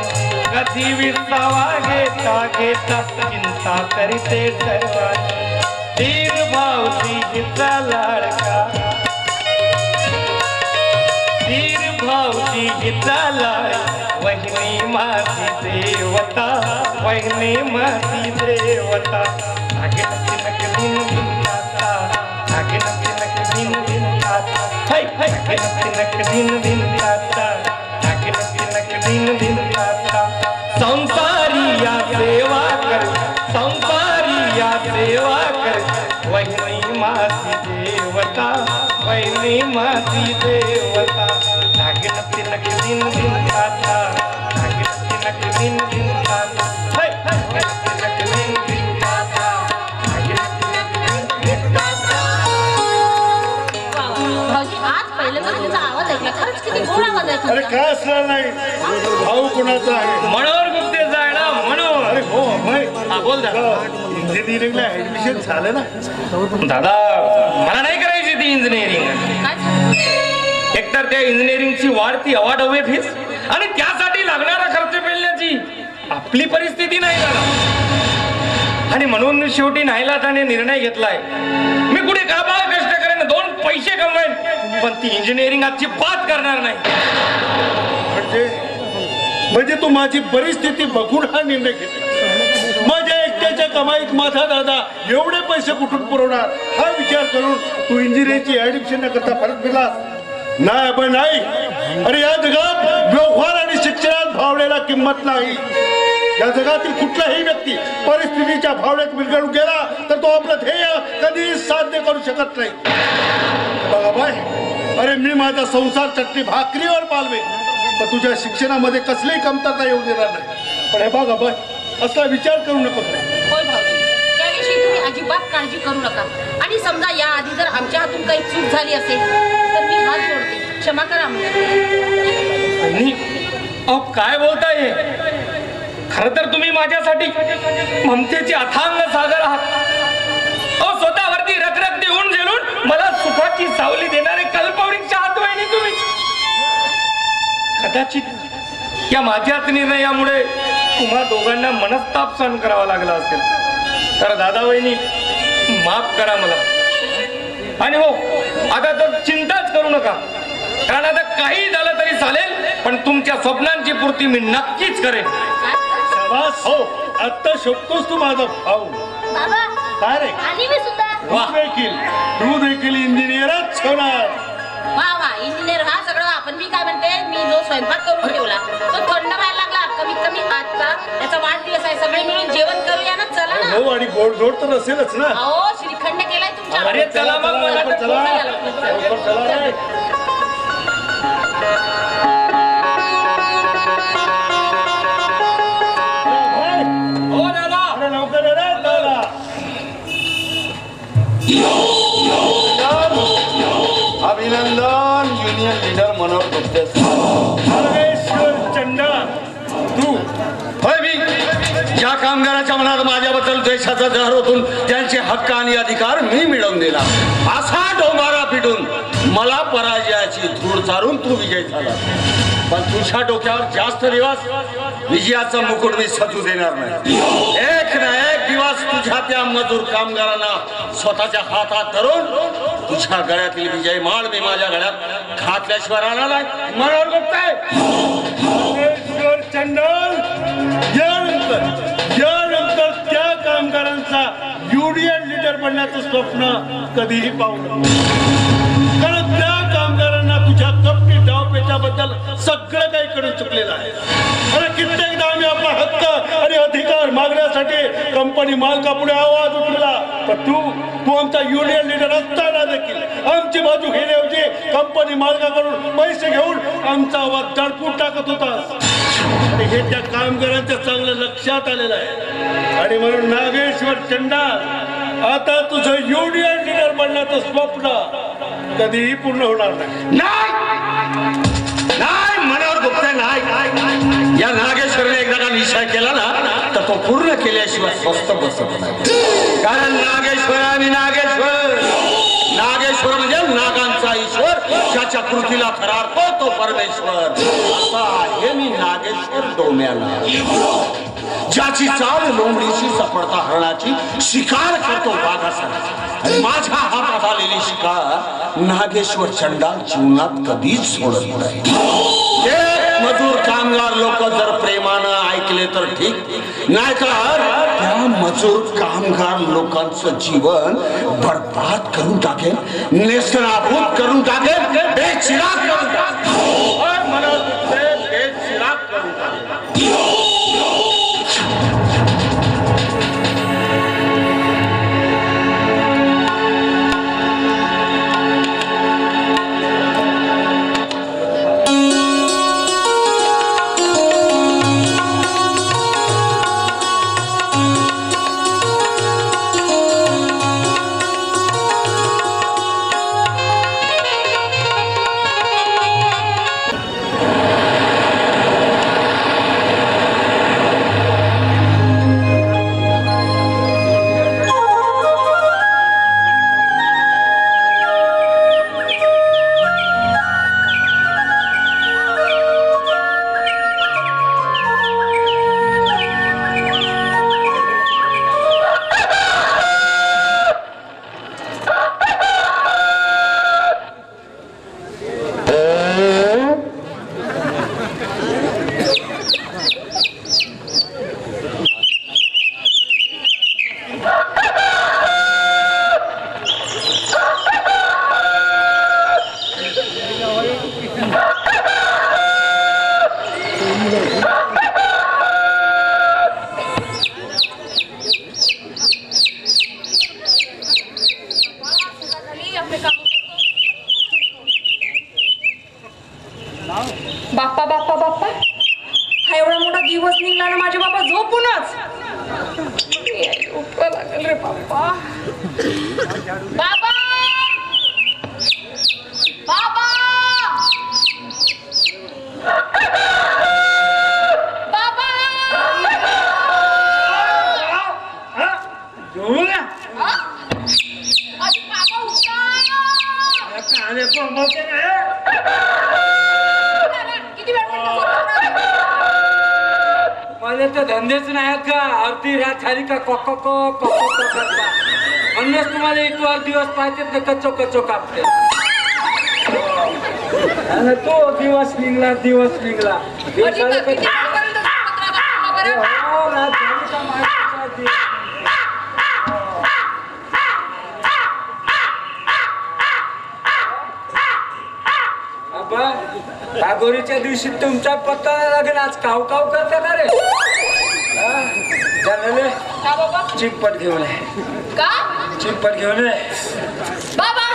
कधी विसावा घेता घेता चिंता करते सर्वांची. धीर भावची हिचा लाडका. धीर भावची हिचा लाड वहिनी माझी देवता. वहिनी माझी देवता. नागिन तिनक दिन दिन ताता. नागिन तिनक दिन दिन ताता. नागिन तिनक दिन दिन ताता. नागिन तिनक दिन दिन ताता. संसारी या सेवा कर, संसारी या सेवा कर वहिनी माझी देवता. वहिनी माझी देवता. नागिन तिनक दिन दिन ताता. नागिन तिनक दिन दिन ताता. नागिन तिनक दिन दिन ताता. नागिन तिनक दिन दिन ताता. भाऊजी आज पहिल्यांदा तुमचा आवाज ऐकला, खरंच परिस्थिती घोडा बांधायची. अरे काय असणार नाही, भाऊ कोणाचा आहे? मनोहर गुप्तेचा आहे ना, मनोहर. अरे हो अभय, हा, बोल दादा. इंजिनिअरिंगला ऍडमिशन झालं ना? दादा मला नाही करायची ती इंजिनिअरिंग. काय झालं? एकतर त्या इंजिनिअरिंगची वाढती अवाढव्य फीस आणि त्यासाठी लागणारा खर्च पेलण्याची आपली परिस्थिती नाही दादा. आणि म्हणून मी शेवटी नाईलाजाने निर्णय घेतलाय, मी कुठे काबाड कष्ट करेन, 2 पैसे कमवेन, पण ती इंजिनिअरिंग आजची बात करणार नाही. म्हणजे तू माझी परिस्थिती बघून हा निर्णय घेतला? माझ्या एकट्याच्या कमाईत माझा दादा एवढे पैसे कुठून पुरवणार हा विचार करून तू इंजिनिअरिंगची ऍडमिशन न करता परत फिरलास? नाही पण नाही. अरे या जगात व्यवहार आणि शिक्षणात भावनेला किंमत नाही. या जगातील कुठलाही व्यक्ती परिस्थितीच्या भावनेत विरघळून गेला तर तो आपलं ध्येय कधीही साध्य करू शकत नाही. बघा बाय, अरे मी माझा संसार चटणी भाकरीवर पालवे, पण तुझ्या शिक्षणामध्ये कसलीही कमतरता येऊ देणार नाही. पण हे बघा बाय, असला विचार करू नको. होय भाऊजी, त्याविषयी तुम्ही अजिबात काळजी करू नका. आणि समजा या आधी जर आमच्या हातून काही चूक झाली असेल तर मी हात जोडते, क्षमा करा आम्हाला. काय बोलताय? खर तर तुम्ही माझ्यासाठी ममतेचे अथांग सागर आहात. स्वतःवरती रखरख देऊन झेलून मला सुखाची सावली देणारे कल्पवृक्ष आहात वहिनी तुम्ही. कदाचित या माझ्याच निर्णयामुळे तुम्हा दोघांना मनस्ताप सहन करावा लागला असेल, तर दादा वहिनी माफ करा मला. आणि हो, आता तर चिंताच करू नका, कारण आता काही झालं तरी चालेल, पण तुमच्या स्वप्नांची पूर्ती मी नक्कीच करेन. हो, आता शोधतोस तू माझा भाऊ. बाबा काय रे? आणि मी सुद्धा. तू देखील इंजिनियरच होणार. वा वा, इंजिनियर हा सगळं. आपण मी काय म्हणते, मी जो स्वयंपाक करून ठेवला तो थंड व्हायला लागला. कमीत कमी आजचा त्याचा वाढदिवस आहे, सगळे मिळून जेवण करूया ना. चला ना. हो, आणि गोड गोड तर असेलच ना. अहो, श्रीखंड केलाय तुमच्या. अरे चला मग, मला तर अभिनंदन युनियन लीडर मनोहर गुप्ते. चंडा, तू होय, मी ज्या कामगाराच्या मनात माझ्याबद्दल द्वेषाचा जहर ओतून त्यांचे हक्क आणि अधिकार मी मिळवून दिला, असा डोंबारा पिटून मला पराजयाची धूळ चारून तू विजय झाला. पण तुझ्या डोक्यावर जास्त दिवस विजयाचा मुकुट मी सजू देणार नाही. एक ना एक दिवस तुझ्या त्या मजूर कामगारांना स्वतःच्या हातात धरून तुझ्या गळ्यातील विजय माळ मी माझ्या गळ्यात घातल्याशिवाय राहणार नाही. मनोहर गुप्ते. चंडल, यानंतर त्या कामगारांचा युनियन लीडर बनण्याचं स्वप्न कधीही पाहू नको. कारण त्या कामगारांना तुझ्या कपटी डावपेचाबद्दल सगळं काही करून चुकलेलं आहे. अरे कित्येकदा आम्ही आपला हक्क आणि अधिकार मागण्यासाठी कंपनी मालकापुढे आवाज उठवला, पण तू आमचा युनियन लीडर असताना देखील आमची बाजू घेण्याऐवजी कंपनी मालकाकडून पैसे घेऊन आमचा आवाज दडपून टाकत होता. आणि हे त्या कामगारांच्या चांगलं लक्षात आलेलं आहे. आणि म्हणून नागेश्वर चंडाल, आता तुझं युनियन लीडर बनण्याचं स्वप्न कधीही पूर्ण होणार नाही. नाही मनोहर गुप्ते, नाही. या नागेश्वरने एकदा का निश्चय केला ना तर तो पूर्ण केल्याशिवाय स्वस्त बसत नाही. कारण नागेश्वर आणि नागेश्वर म्हणजे नागांचा ईश्वर, ज्याच्या कृतीला थरारतो तो परमेश्वर. असा आहे मी नागेश्वर डोम्याला, ज्याची चाल लोंबडीची चपळता हरणाची, शिकार करतो वाघासाठी. आणि माझ्या हातात आलेली शिकार नागेश्वर चंडाल जीवनात कधीच सोडत नाही. मजूर कामगार लोक जर प्रेमानं ऐकले तर ठीक, नाहीतर त्या मजूर कामगार लोकांचं जीवन बरबाद करून टाकेल, नेस्तनाबूत करून टाकेल, बेचिराग करून टाकेल. मला बेचिराग करून टाकेल. दिवस निघला ना माझे बाबा झोपूनच उठवा लागेल रे बाबा. बाबा बाबा बाबा अरे बाबा किती वेळ माझे तर धंदेच नाही आहेत का अर्धी रात झाली का कोको को म्हणूनच तुम्हाला एक वर दिवस पाहिजेत ना कच्चो कच्चो कापते आणि तो दिवस निघला भागोरीच्या दिवशी तुमचा पत्ता लागेल आज काव काव करता का रे झालेले चिंपट घेऊन का चिंपट घेऊन बाबा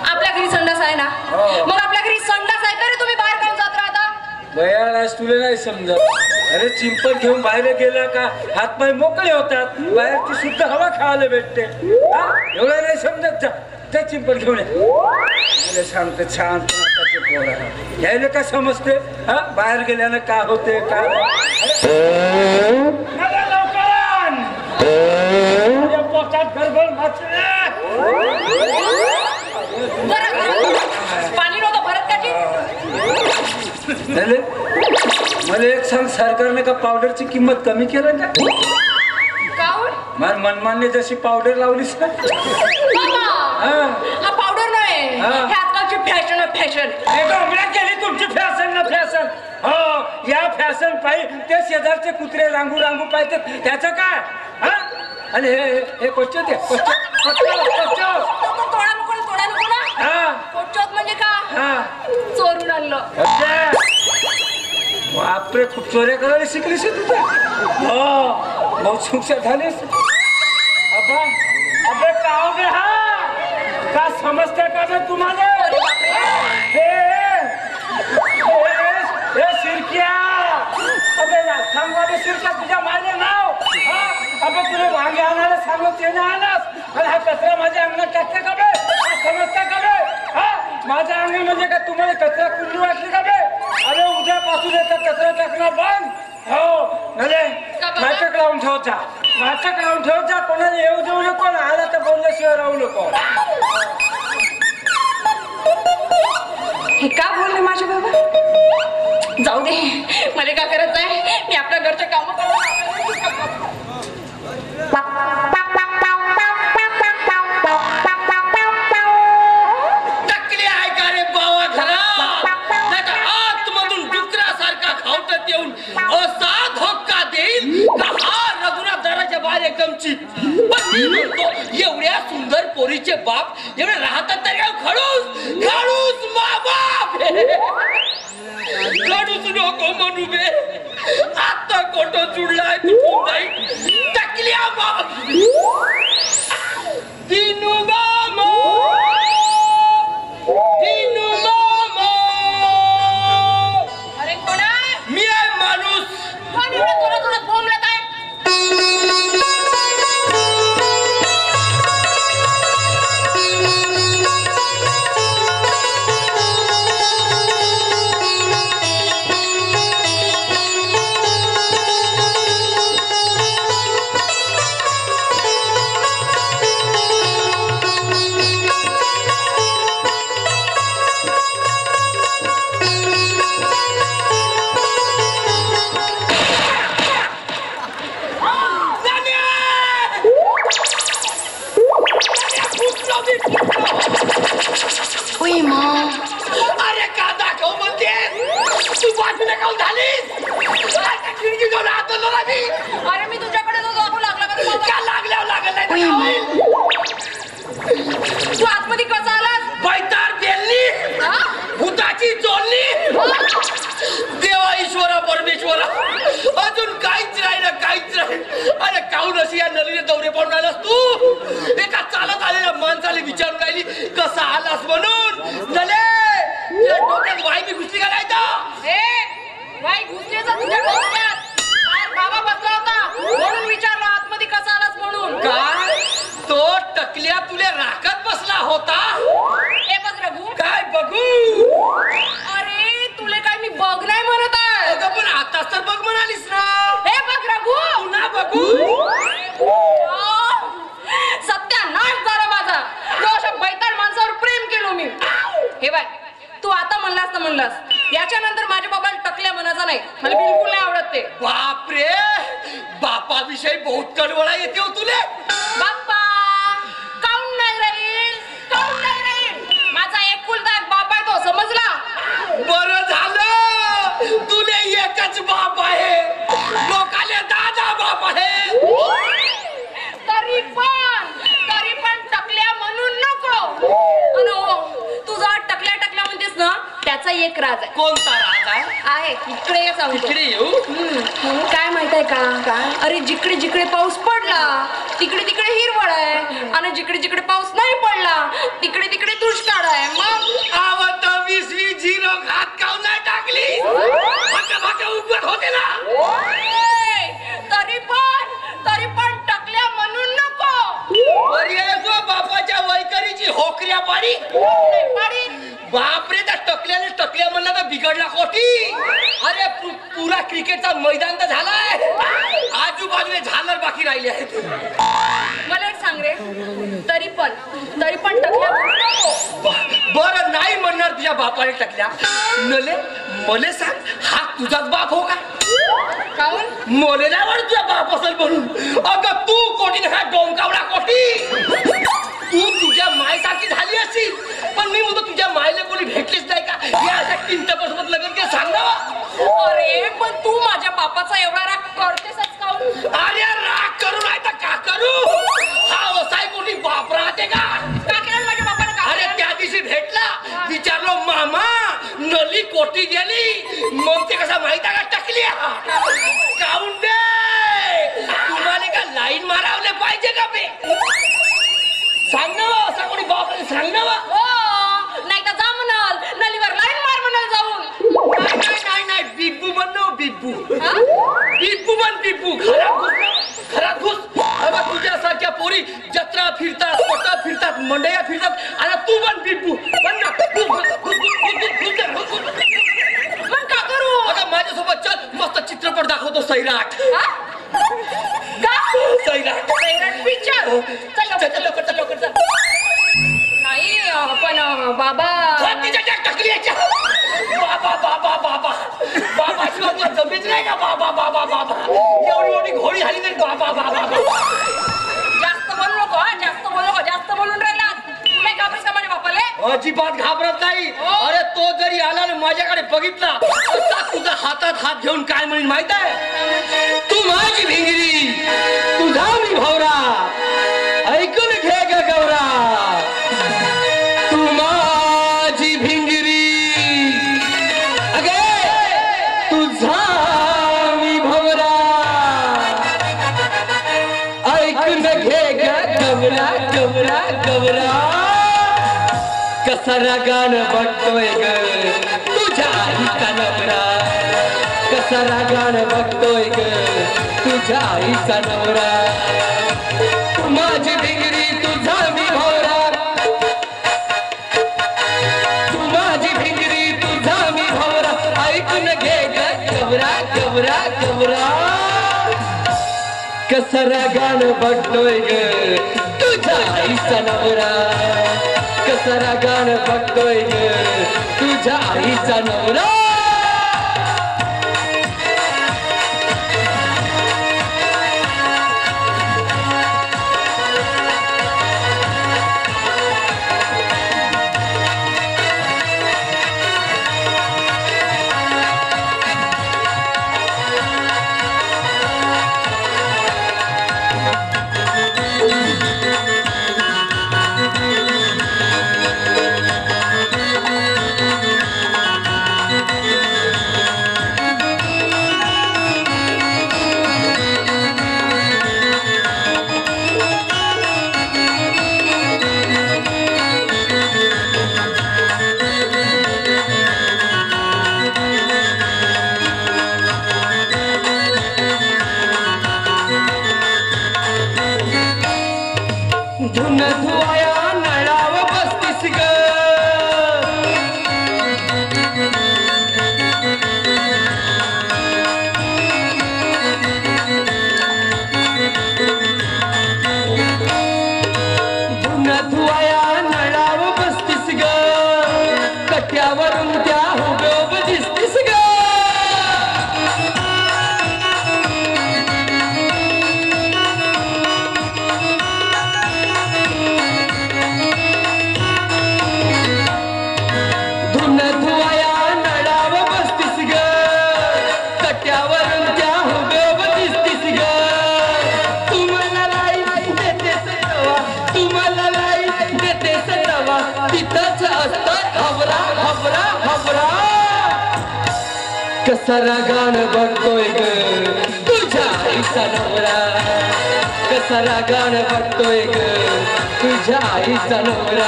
आपल्या घरी संडास आहे ना मग आपल्या घरी संडास आहे का रे तुम्ही बाहेर काढून जात राहता बयाळास तुला नाही समजत अरे चिंपट घेऊन बाहेर गेला का हातपाय मोकळे होतात बाहेरची शुद्ध हवा खायला भेटते एवढं नाही समजत जा त्या चिंपट घेऊन ये सांगते छान यायला काय समजते हा बाहेर गेल्यानं काय होते काय पोटात गडबड पाणी नव्हतं भरत त्याची मला एक सांग सरकारने का पावडरची किंमत कमी केलं का मला मनमान्य जशी पावडर लावलीस ना हा पावडर नाही हे आजकालची फॅशन आहे फॅशन केली तुमची फॅशन ना फॅशन हो या फॅशन पाहिजे ते शेजारचे कुत्रे रांगू रांगू पाहिजे त्याचं काय हा आणि हे कोच्च ते म्हणजे का चोरून आणलं बापरे खूप चोऱ्या करायला शिकलीस तुझं हो बहुत सुखसे झालीस अबे काव गे हा का समजते का रे तुम्हाला हे शिरक्या अबे सांगवाले शिरक्या तुझ्या माझे नाव अबे तुला वांगे आणायला सांगू ते नाही आणास आणि हा कचरा माझ्या अंगणात टाकते का बे समजते का बे माझ्या अंगणामध्ये का तुम्हाला कचरा कुंडी वाटली का बे अरे उद्यापासून याचा कचरा टाकणं बंद हो नले नाटक लावून ठेवता कोणाला येऊ देऊ नको ना आला तर बोलल्याशिवाय राहू नको हे का बोलले माझे बाबा जाऊ दे मला काय करायचं आहे मी आपल्या घरचे काम टकली आहे का रे बावा घरात आतमधून डुकरासारखा खावटत येऊन असा धोका देईल का हा रघुनाथ दाराच्या बाहेर एकदम चित पण मी म्हणतो एवढ्या सुंदर पोरीचे बाप एवढे राहतात तरी खडूस बाप खडूस नको म्हणू बे आता कोट जुडलाय तुटून जाईल टकल्या बाप दिनू मामा अरे कोणा मी आहे माणूस कोण एवढं थोडं बोंबलत आहे अरे का दाखव म्हणते तू बाजूला काऊन झालीस खिडकी जाऊन आतलो ना मी अरे मी तुझ्याकडे जाऊ लागला का लागल्यावर लागत नाही तू आतमध्ये कसा आलास बैतार बेलनी भूताची चोलनी देवा ईश्वरा परमेश्वरा अजून काहीच नाही अरे काऊन अशी या नदीने दौरे पाडून आलास तू एका चालत आलेल्या माणसाला विचारून राहिली कसा आलास म्हणून नले तुझ्या डोक्यात वाई मी घुसली का नाही वाई घुसली तुझ्या डोक्यात होता. ए बघ रघु, काय बघू? अरे तुले काय मी बघ नाही म्हणत आहे. अगं पण आताच तर बघ म्हणालीस ना. हे बघ रघु, पुन्हा बघू? सत्यानाश झाला माझा. तो अशा बैताळ माणसावर प्रेम केलो मी. हे बाय, तू आता म्हणलास तर म्हणलास, याच्यानंतर माझ्या बाबाला टकल्या म्हणायचा नाही. मला बिलकुल नाही आवडत ते. बापरे, बापाविषयी बहुत कडवळा येते हो तुले. बाप्पा काऊन नाही राहील, काऊन नाही राहील. माझा एकुलता एक बाप आहे तो, समजला. बरं झालं, तुले एकच बाप आहे, लोकाले दादा बाप आहे. तरी पण टकल्या म्हणून नको. अनो तुझा टकल्या टकल्या म्हणतेस ना, त्याचा एक राज आहे. कोणता राज आहे? आहे इकडे ये सांगतो. इकडे येऊ. काय माहित आहे का? काय? अरे जिकडे जिकडे पाऊस पडला तिकडे तिकडे हिरवळ आहे, आणि जिकडे जिकडे पाऊस नाही पडला तिकडे तिकडे दुष्काळ आहे. मग आवत 20 झिरो घात काऊन नाही टाकली? भाका उघड होते ना. तरी पण टकल्या म्हणून नको. जो बापाच्या वैकरीची होकऱ्या पाडी. बापरे, त्या टकल्याने टकल्या म्हणला तर बिघडला कोटी. अरे पुरा क्रिकेटचा मैदान तर झालाय, आजूबाजूने झालर बाकी राहिले आहेत. मला एक सांग रे, तरी पण टकल्या म्हणून नको. बरं नाही म्हणणार तुझ्या बापाने टकल्या. नले मले सांग, हा तुझाच बाप हो का? काऊन? मले नाही वाटत तुझा बाप असेल म्हणून. अगं तू कोटी हा डोंकावला कोटी. तू तुझ्या मायसारखी झाली असेल, पण मी म्हणतो तुझ्या मायला कोणी भेटलीच नाही का? या अशा किंतपासोबत लग्न केलं सांग ना. अरे पण तू माझ्या बापाचा एवढा राग करतेसच काऊन? अरे राग करू नाही तर का करू? हा वसाई कोणी बाप राहते का? का केलं माझ्या बापाने? का अरे त्या दिवशी भेटला, विचारलो मामा नली कोटी गेली, मग ते कसा माहिती का टकली. काऊन दे, तुम्हाला का लाईन मारावले पाहिजे का बे? सांग ना, असा कोणी बाप सांग ना. नाही तर जा म्हणाल नलीवर लाईन मार म्हणाल जाऊन. नाही बिब्बू बन, बिब्बू बन, बिब्बू. घरात घुस. अगं तुझ्यासारख्या पोरी जत्रा फिरतात, पटा फिरतात, मंडया फिरतात, आणि तू बन बिब्बू. बन ना. मग का करू? अगं माझ्यासोबत चल, मस्त चित्रपट दाखवतो. सैराट. सैराट पिक्चर. चल लवकर चल. नाही पण बाबा टकलीच्या बाबा शिवाय जमीन नाही का? बाबा एवढी मोठी घोडी झाली तरी बाबा. जास्त बोलू नको. जास्त बोलून राहिला. तुम्ही घाबरस का माझ्या बापाले? अजिबात घाबरत नाही. अरे तो जरी आला ना माझ्याकडे बघितला, तुझा हातात हात घेऊन काय म्हणेन माहित आहे? तू माझी भिंगरी, तुझा मी भवरा, ऐकून घे ग गौरा. तू माझी भिंगरी, अगे तुझा मी भवरा, ऐकून घे ग गौरा गौरा गौरा. कसा रागानं बघतोय ग तुझ्या आईचा नवरा. कसा रागानं बघतोय ग तुझ्या आईचा नवरा. तू माझी भिंगरी, तुझा मी भवरा. तू माझी भिंगरी, तुझा मी भवरा, ऐकून घे ग गौरा गौरा गौरा. कसा रागानं बघतोय ग तुझ्या आईचा नवरा. कसा रागानं बघतोय ग तुझ्या आईचा नवरा. कसा रागानं बघतोय ग तुझ्या आईचा नवरा, कसा रागानं बघतोय ग तुझ्या आईचा नवरा.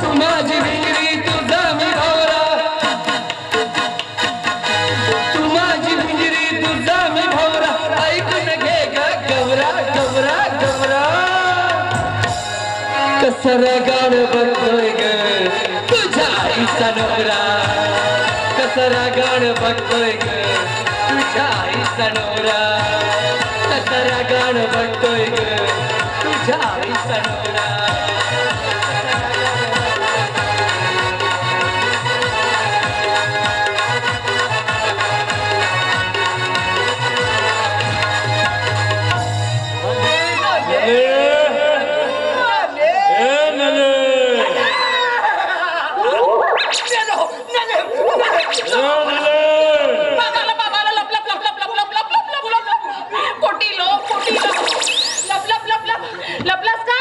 तू माझी भिंगरी तुझा मी भावरा, तू माझी भिंगरी तुझा मी भावरा. ऐकून घे ग गवरा गवरा गवरा, कसा रागानं बघतोय ग तुझ्या आईचा नवरा, कसा रागानं बघतोय ग तुझ्या आईचा नवरा, कसा रागानं बघतोय ग तुझ्या आईचा नवरा. लपलास का?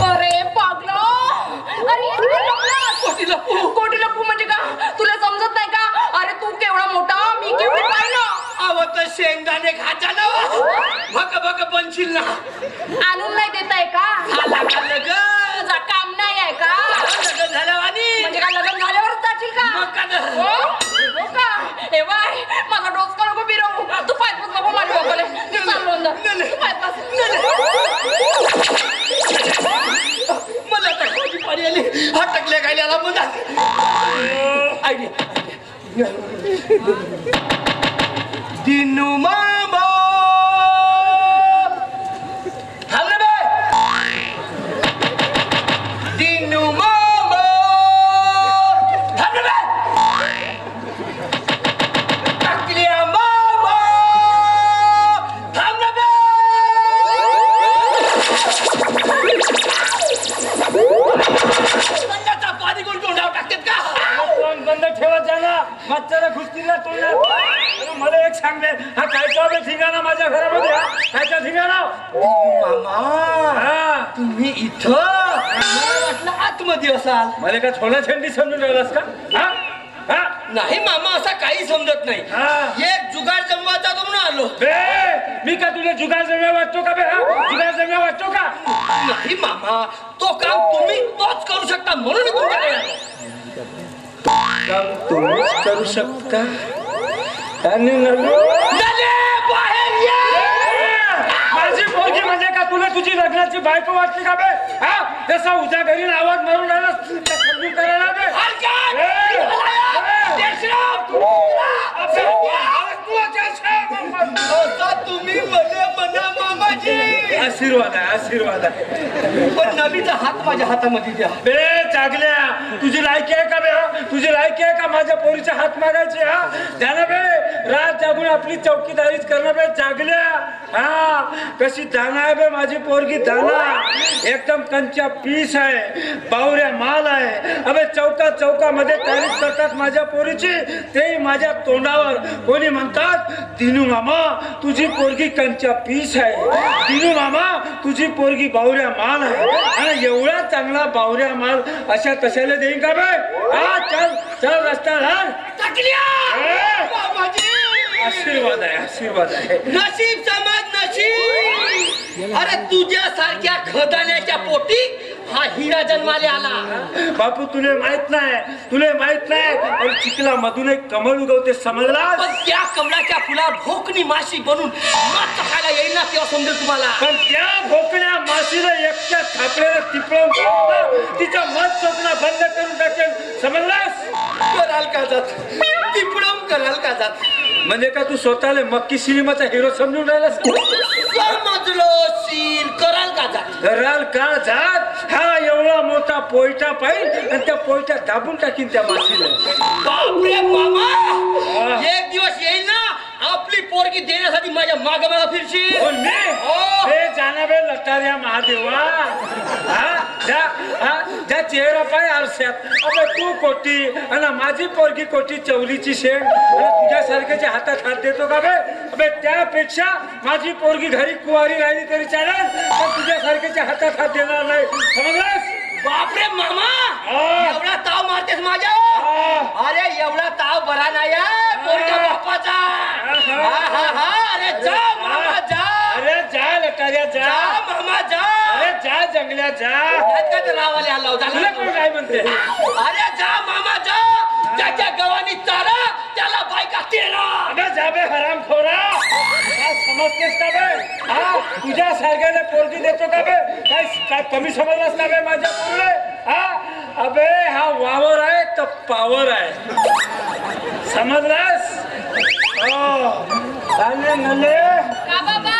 अरे पागलो, अरे कोटी लपू म्हणजे का? तुला समजत नाही का? अरे तू केवढा मोठा, मी केवढी पाहिलं. अव तर शेंगदाणे खाजा ना भक भक बनशील ना. आणून नाही देताय का? तुझा काम नाही आहे का? लग्न झाल्यावानी म्हणजे का लग्न झाल्यावरच जाशील का? मग का तर? हो का? हे बाय, माझा डोसका नको बिरवू. तू पायपास नको माझ्या बापाला. मी चाललो अंदर. तू पायपास. मला टाकायची पाणी आली. हा टकल्या काय आला मजा. आयडिया दिनू मामा थांब ना बे. दिनू मामा थांब ना बे. टकल्या मामा थांब ना बे. संध्याचा पाणी कोण तोंडावर टाकतात का? तोंड बंद ठेवत जा ना, मच्छर घुसतील तोंडात. मला एक सांग दे, हा कायचा ठिकाणा माझ्या घरामध्ये, हा कायचा ठिकाणा? मामा तुम्ही इथं, मला वाटलं आतमध्ये असाल. मला का थोडा थंडी समजून राहिलास का? हा हा नाही मामा, असा काही समजत नाही. हा. एक जुगाड जमवायचा तो म्हणून आलो. बे मी का तुला जुगार जम्या वाटतो का बे? हा जुगार जम्या वाटतो का? नाही मामा, तो काम तुम्ही तोच करू शकता म्हणून मी तुमच्याकडे आलो. काम तुम्हीच करू शकता आणि नवे बाहेर ये. माझी पोरगी म्हणजे का तुला तुझी लग्नाची बायको वाटली का बे? हा तसा उद्या घरी आवाज मारून राहिला समजून करायला बे. तुम्ही मध्ये म्हणा मामाजी. आशीर्वाद आहे, आशीर्वाद आहे. पण नवीचा हात माझ्या हातामध्ये द्या. बे चागल्या, तुझी लायकी आहे का बे? हा तुझी लायकी आहे का माझ्या पोरीचा हात मागायची? हा द्या बे. रात जागून आपली चौकीदारीच करणं बे चागल्या. हा कशी दाना आहे बे माझी पोरगी, दाना एकदम कंचा पीस आहे, बावऱ्या माल आहे. अबे चौका चौकामध्ये तारीफ करतात माझ्या पोरीची, ते माझ्या तोंडावर. कोणी म्हणतात दिनू मामा तुझी पोरगी कंचा पीस आहे, दिनू मामा तुझी पोरगी बावऱ्या माल आहे. आणि एवढा चांगला बावऱ्या माल अशा तशाला देईन का बे? हा चल चल रस्ता लाग. आशीर्वाद आहे, आशीर्वाद आहे. नशीब समज नशीब. अरे तुझ्या सारख्या खदाण्याच्या पोटी हा हिरा जन्माले आला. बापू तुले माहित नाही, तुले माहित नाही. आणि चिखला मधून एक कमळ उगवते समजला. पण त्या कमळाच्या फुला भोकणी माशी बनून मस्त खायला येईल ना तेव्हा समजेल तुम्हाला. पण त्या भोकण्या माशीला एकट्या थापल्याला टिपळून तिचा मत स्वप्न बंद करून टाकेल समजलास. कराल का जात टिपळून कराल का जात. म्हणजे का तू स्वतःला मक्की सिनेमाचा हिरो समजून राहिलास? समजलो सील कराल का जात. कराल का जात. हा एवढा मोठा पोयटा पाहिजे आणि त्या पोयटा दाबून टाकीन त्या माशीला. बापरे मामा, एक दिवस येईल ना आपली पोरगी देण्यासाठी माझ्या माग माग फिरशील. कोण मी? हो. हे जाणारे लटाऱ्या महादेवा. ज्या चेहरा पाय आरशात अबे तू कोटी आणि माझी पोरगी कोटी चवलीची शेण आणि तुझ्यासारख्याच्या हातात हात देतो का बे? अबे त्यापेक्षा माझी पोरगी घरी कुवारी राहिली तरी चालेल, पण तुझ्यासारख्याच्या हातात हात देणार नाही समजलास. बापरे मामा एवढा ताव मारतेस माझ्या अरे एवढा ताव बरा नाही पोरच्या बापाचा अरे जा मामा जा अरे जा लटाऱ्या जा मामा जा अरे जा जंगल्या जा रावाले आला होता काय म्हणते अरे जा मामा जा ज्याच्या गव्हाणी चारा त्याला बायका तेरा अबे जा बे हराम खोरा समजतेस का बे तुझ्या सारख्याला पोरगी देतो का बे काय कमी समजलास ना बे माझ्या पुढे अबे हा वावर आहे तर पावर आहे समजलास नल्ले का बाबा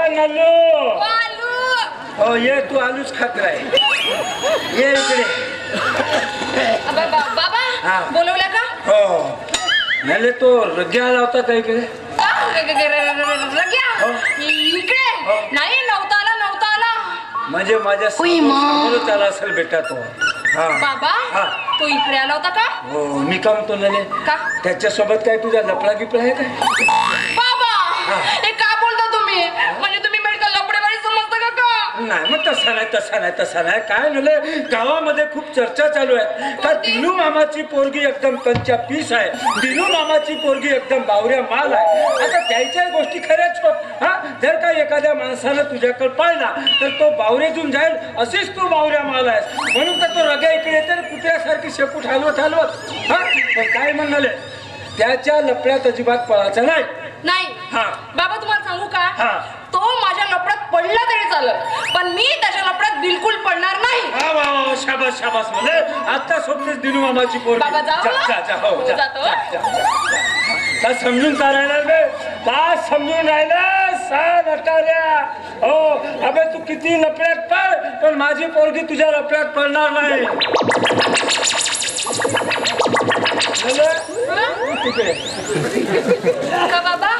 नल्लू आलू ये तू आलूच खात राही ये इकडे बाबा बोलवलं का हो नल्ले तो रग्या आला होता का इकडे इकडे नाही नव्हता आला म्हणजे माझ्या समोरच आला असेल बेटा तो बाबा तो इकडे आला होता का हो मी का म्हणतो नले का त्याच्यासोबत काय तुझा लपडा गिपडा आहे काय बाबा हे का बोलता तुम्ही म्हणजे तुम्ही मेडिकल लपडेवारी समजता का नाही मग तसा नाही काय नले गावामध्ये खूप चर्चा चालू आहे का दिनू मामाची पोरगी एकदम कंच्या पीस आहे दिनू मामाची पोरगी एकदम बावऱ्या माल आहे आता त्याच्या गोष्टी खऱ्याच जर का एखाद्या माणसानं तुझ्याकडे पाहिला तर तो बावरेतून जाईल असेच तू बावऱ्या माल आहेस म्हणून तर तो रग्या इकडे येते कुत्र्यासारखी शेपूट हलवत पण काय म्हणाले त्याच्या लपड्यात अजिबात पळायचा नाही बाबा तुम्हाला सांगू का तो माझ्या लपड्यात पडला तरी चालत पण मी त्याच्या लपड्यात बिलकुल पडणार नाही शाबास म्हणजे आता सोबतच दिनू मामाची पोरगी बाबा का समजून का राहिला बे का समजून राहिला नटाऱ्या हो अबे तू किती लपड्यात पड पण माझी पोरगी तुझ्या लपड्यात पडणार नाही का बाबा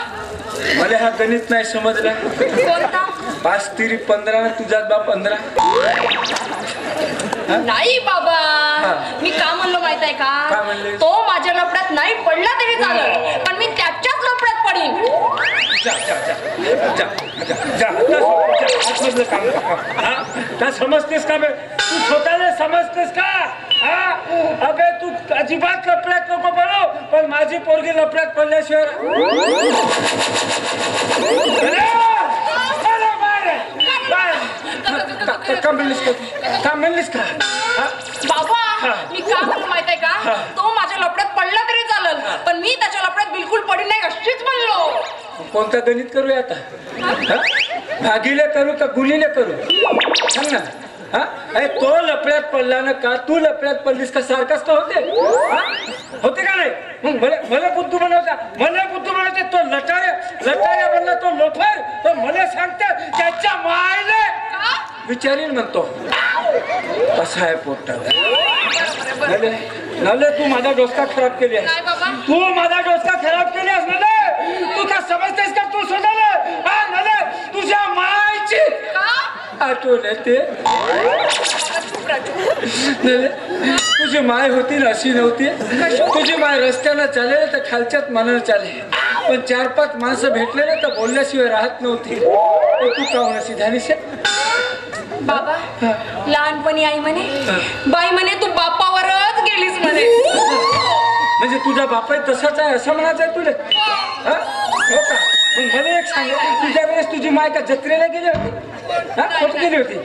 मला हा गणित नाही समजला कोणता 5 तिरी 15 ना तुझ्यात बा 15 नाही बाबा मी का म्हणलो माहित आहे का तो माझ्या लपड्यात नाही पडला तरी चालत पण मी त्याच्याच लपड्यात पडीन का समजतेस का बे तू स्वतःला समजतेस का अबे तू अजिबात लपड्यात नको पडो पण माझी पोरगी लपड्यात पडल्याशिवाय का म्हणलीस का बाबा मी का म्हणलो माहित आहे का तो माझ्या लपड्यात पडला तरी चालल पण मी त्याच्या लपड्यात बिलकुल पडीन नाही अशीच म्हणलो कोणता गणित करूया आता भागीले करू का गुलीले करू सांग ना अरे तो लपड्यात पडला ना का तू लपड्यात पडलीस का सारखाच का होते का नाही मग मला बुद्धू बनवते तो लटाऱ्या बनला तो लोफर तो मला सांगते त्याच्या मायले विचारीन म्हणतो कसा आहे पोटाला नले तू माझा डोसका खराब केली तू माझा डोसका खराब केलीस नले तू का समजतेस का तू स्वतःला नले तुझ्या मायची आठवण येते तुझी माय होती ना अशी नव्हती तुझी माय रस्त्यानं चाले तर खालच्यात मनानं चाले पण 4-5 माणसं भेटले ना तर बोलल्याशिवाय राहत नव्हती तू का अशी झालीस बाबा लहानपणी आई म्हणे बाई म्हणे तू बापावरच गेलीस म्हणे म्हणजे तुझा बापाही तसाच आहे असं म्हणायचं आहे तुला हो का मग मला एक सांग तुझ्या वेळेस तुझी माय का जत्रेला गेली होती कुठे गेली होती